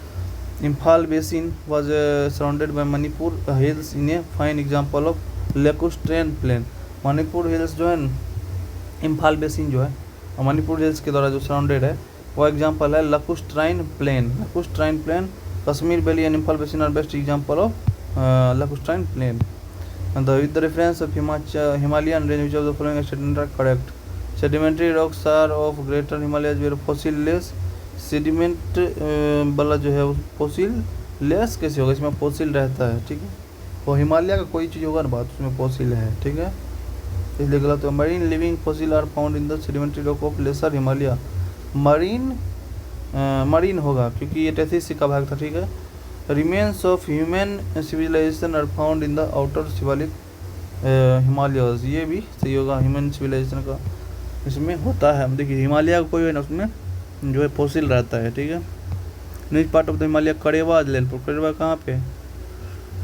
Imphal basin was surrounded by Manipur hills in a fine example of lacustrine plain। Manipur hills जो है इम्फाल बेसिन जो है मणिपुर हिल्स के द्वारा जो सराउंडेड है वो एग्जांपल है lacustrine plain. Lacustrine plain, Kashmir valley and Imphal basin are best example of lacustrine plain. With the reference of Himalayan range which of the following statements are correct? Sedimentary rocks are of greater Himalayas where fossil-less sediment वाला जो है वो fossil less कैसे होगा? इसमें fossil रहता है, ठीक है। और हिमालय का कोई चीज़ होगा ना बात, उसमें फॉसिल है, ठीक है, इसलिए गलत है। Marine living fossil are found in the sedimentary rock of lesser Himalaya. Marine होगा क्योंकि ये 33 का भाग था, ठीक है। Remains of human civilisation are found in the outer Shivalik Himalayas, ये भी सही होगा, ह्यूमन सिविलाइजेशन का इसमें होता है। देखिए हिमालय का कोई है ना उसमें जो है फॉसिल रहता है, ठीक है। नीच part of the Himalaya Karewa island पर, करेवा कहाँ पे?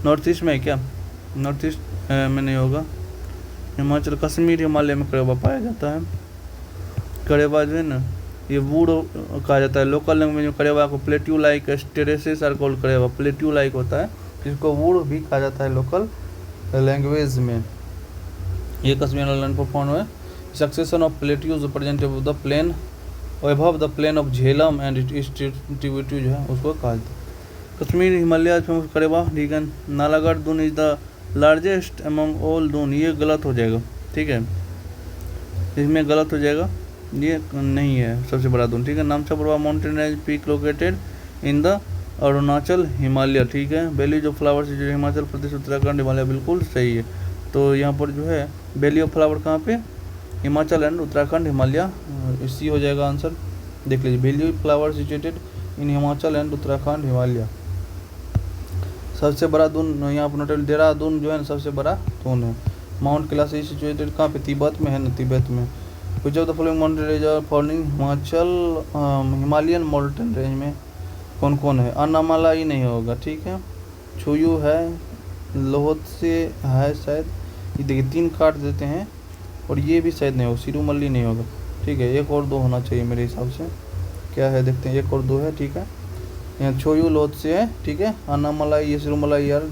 नॉर्थ ईस्ट में है क्या? नॉर्थ ईस्ट में नहीं होगा, हिमाचल कश्मीर हिमालय में करेवा पाया जाता है। करेवा जो है ना ये वुड कहा जाता है, लोकल लैंग्वेज में करेवा को plateau like terraces are called Karewa, plateau like होता है, जिसको वुड भी कहा जाता है लोकल लैंग्वेज में। ये कश्मीर आइलैंड पर फाउंड है। Succession of plateaus present of the plain above the plain of Jhelum and its tributary जो है उसको कहा जाता है। कश्मीर हिमालय फेमस करेवा, ठीक है। Nalagarh Doon is the largest among all Doon, ये गलत हो जाएगा, ठीक है, इसमें गलत हो जाएगा, ये नहीं है सबसे बड़ा दून, ठीक है। नामचा Barwa mountain range peak located in the Arunachal Himalaya, ठीक है। वैली ऑफ फ्लावर्स जो हिमाचल प्रदेश उत्तराखंड हिमालय, बिल्कुल सही है। तो यहाँ पर जो है वैली ऑफ फ्लावर कहाँ पे, हिमाचल एंड उत्तराखंड हिमालय, इसी हो जाएगा आंसर। देख लीजिए, valley of flower situated in Himachal and Uttarakhand Himalaya. सबसे बड़ा दून यहाँ पर नोटेड, देहरादून जो है ना सबसे बड़ा दून है। माउंट कैलाश सिचुएटेड कहाँ पे, तिब्बत में है ना, तिब्बत में। Which of the following mountain range are found in Himachal Himalayan mountain range में कौन कौन है। अन्नामलाई नहीं होगा, ठीक है। छुयू है, लोहत्से है शायद, ये देखिए 3 काट देते हैं, और ये भी शायद नहीं होगा, सिरुमल्ली नहीं होगा, ठीक है। 1 और 2 होना चाहिए मेरे हिसाब से, क्या है देखते हैं, 1 और 2 है, ठीक है। यहाँ छोयू लोहत्से है, ठीक है। अन्नामलाई, ये सिरुमलाई यार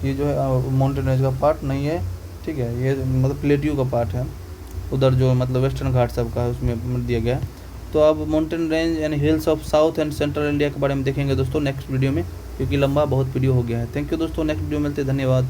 ये जो है माउंटेन रेंज का पार्ट नहीं है, ठीक है। ये मतलब प्लेट्यू का पार्ट है, उधर जो मतलब वेस्टर्न घाट सब का है उसमें दिया गया है। तो अब mountain range and hills of south and central India के बारे में देखेंगे दोस्तों नेक्स्ट वीडियो में, क्योंकि लंबा बहुत वीडियो हो गया है। थैंक यू दोस्तों, नेक्स्ट वीडियो मिलते हैं, धन्यवाद।